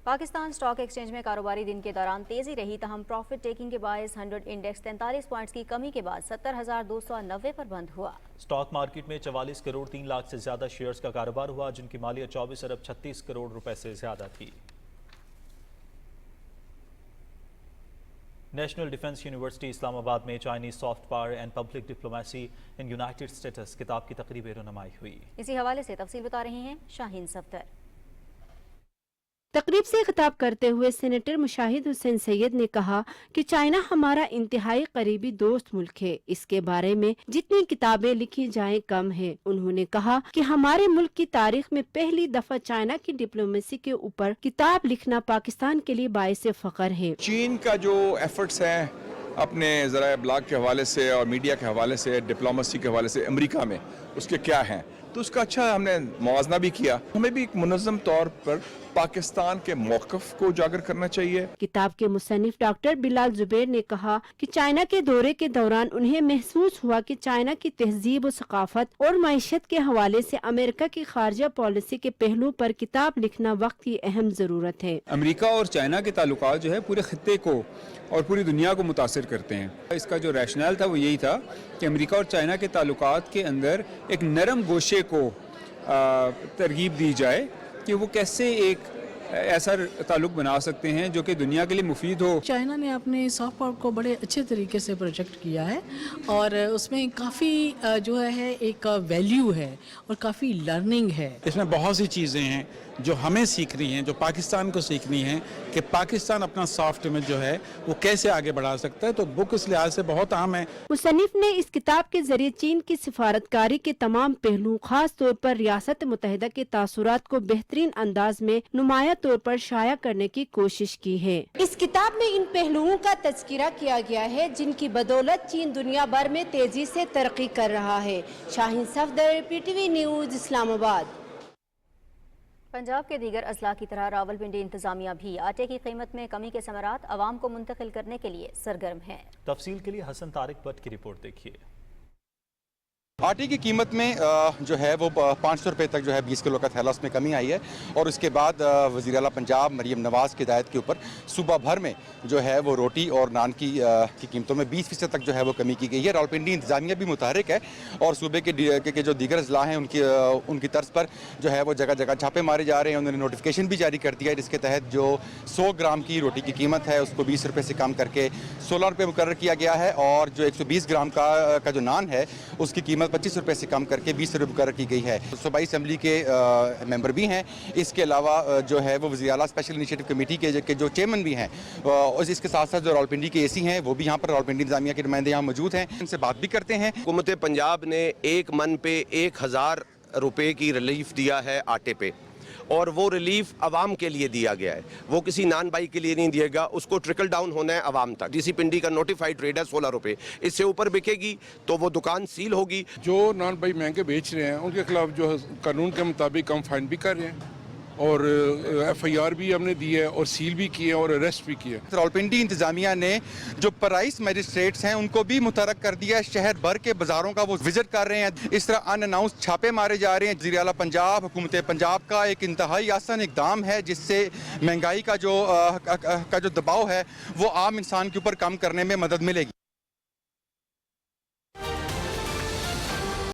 पाकिस्तान स्टॉक एक्सचेंज में कारोबारी दिन के दौरान तेजी रही, तहम प्रॉफिट टेकिंग के बायस 100 इंडेक्स 43 पॉइंट्स की कमी के बाद 70,290 पर बंद हुआ। स्टॉक मार्केट में 44 करोड़ 3 लाख से ज्यादा शेयर्स का कारोबार हुआ, जिनकी मालियत 24 अरब 36 करोड़ रुपए से ज्यादा थी। नेशनल डिफेंस यूनिवर्सिटी इस्लामाबाद में Chinese soft power and public diplomacy in United states किताब की तकरीब रुनमाई हुई। इसी हवाले से तफसील बता रही हैं शाहीन सफ्तर। तकरीब से खिताब करते हुए सेनेटर मुशाहिद हुसैन सैयद ने कहा कि चाइना हमारा इंतहाई करीबी दोस्त मुल्क है, इसके बारे में जितनी किताबें लिखी जाएं कम है। उन्होंने कहा कि हमारे मुल्क की तारीख में पहली दफा चाइना की डिप्लोमेसी के ऊपर किताब लिखना पाकिस्तान के लिए बाइस फख्र है। चीन का जो एफर्ट्स है अपने ज़राए इब्लाग के हवाले से और मीडिया के हवाले से, डिप्लोमेसी के हवाले से अमेरिका में उसके क्या हैं, तो उसका अच्छा हमने मुआवजा भी किया। हमें भी एक मुनज़्ज़म तौर पर पाकिस्तान के मौक़िफ़ को उजागर करना चाहिए। किताब के मुसन्निफ डॉक्टर बिलाल जुबैर ने कहा कि चाइना के दौरे के दौरान उन्हें महसूस हुआ कि चाइना की तहजीब और सकाफत और मईशत के हवाले से अमेरिका की खारजा पॉलिसी के पहलू पर किताब लिखना वक्त की अहम ज़रूरत है। अमेरिका और चाइना के ताल्लुकात जो है पूरे खित्ते को और पूरी दुनिया को मुतासिर करते हैं। इसका जो रैशनल था वो यही था कि अमेरिका और चाइना के ताल्लुकात के अंदर एक नरम गोशे को तरगीब दी जाए कि वो कैसे एक ऐसा ताल्लुक बना सकते हैं जो कि दुनिया के लिए मुफीद हो। चाइना ने अपने सॉफ्ट पावर को बड़े अच्छे तरीके से प्रोजेक्ट किया है और उसमें काफ़ी जो है एक वैल्यू है और काफ़ी लर्निंग है। इसमें बहुत सी चीज़ें हैं जो हमें सीखनी हैं, जो पाकिस्तान को सीखनी है कि पाकिस्तान अपना सॉफ्ट इमेज जो है वो कैसे आगे बढ़ा सकता है। तो बुक इस लिहाज से बहुत अहम है। मुसन्निफ ने इस किताब के जरिए चीन की सिफारतकारी के तमाम पहलू, खास तौर पर रियासत मुत्तहिदा के तासुरात को बेहतरीन अंदाज में नुमाया तौर पर शाया करने की कोशिश की है। इस किताब में इन पहलुओं का तज़किरा किया गया है जिनकी बदौलत चीन दुनिया भर में तेजी से तरक्की कर रहा है। Shaheen Safdar, PTV news, Islamabad. पंजाब के दीगर अजला की तरह रावलपिंडी इंतजामिया भी आटे की कीमत में कमी के समरात आवाम को मुंतकिल करने के लिए सरगर्म है। तफसील के लिए हसन तारिक भट्ट की रिपोर्ट देखिए। आटे की कीमत में जो है वो 500 रुपये तक जो है 20 किलो का थैला उसमें कमी आई है और उसके बाद वज़ीर आला पंजाब मरीम नवाज़ की हिदायत के ऊपर सूबा भर में जो है वो रोटी और नान की कीमतों में 20% तक जो है वो कमी की गई है। रावलपिंडी इंतज़ामिया भी मुतहरिक है और सूबे के जो दीगर अजला हैं उनकी तर्ज पर जो है वो जगह जगह छापे मारे जा रहे हैं। उन्होंने नोटिफिकेशन भी जारी कर दिया है जिसके तहत जो 100 ग्राम की रोटी की कीमत है उसको 20 रुपये से कम करके 16 रुपये मुकर्रर किया गया है और जो 120 ग्राम का जो नान है उसकी कीमत 25 रुपये से कम करके 20 रुपये मुकर्रर की गई है। सूबाई असम्बली के मेंबर भी हैं। इसके अलावा जो है वो वज़ीर आला स्पेशल इनिशिएटिव कमेटी के जो चेयरमैन भी हैं और इसके साथ साथ जो रावलपिंडी के एसी हैं वो भी यहाँ पर रावलपिंडी इंतज़ामिया के नुमाइंदे यहाँ मौजूद हैं। इनसे बात भी करते हैं। हुकूमत पंजाब ने एक मन पे 1000 रुपये की रिलीफ दिया है आटे पे और वो रिलीफ आवाम के लिए दिया गया है, वो किसी नान बाई के लिए नहीं दिएगा, उसको ट्रिकल डाउन होना है आवाम तक। डीसी पिंडी का नोटिफाइड रेट है 16 रुपये, इससे ऊपर बिकेगी तो वो दुकान सील होगी। जो नान बाई महंगे बेच रहे हैं उनके खिलाफ जो है कानून के मुताबिक हम फाइन भी कर रहे हैं और FIR भी हमने दी है और सील भी किए और अरेस्ट भी किए। रावलपिंडी इंतजामिया ने जो प्राइस मजिस्ट्रेट्स हैं उनको भी मुतरक कर दिया है। शहर भर के बाजारों का वो विजिट कर रहे हैं। इस तरह अनअनाउंस छापे मारे जा रहे हैं। वज़ीर आला पंजाब हुकूमत पंजाब का एक इंतहाई आसान इक़दाम है जिससे महंगाई का जो दबाव है वो आम इंसान के ऊपर कम करने में मदद मिलेगी।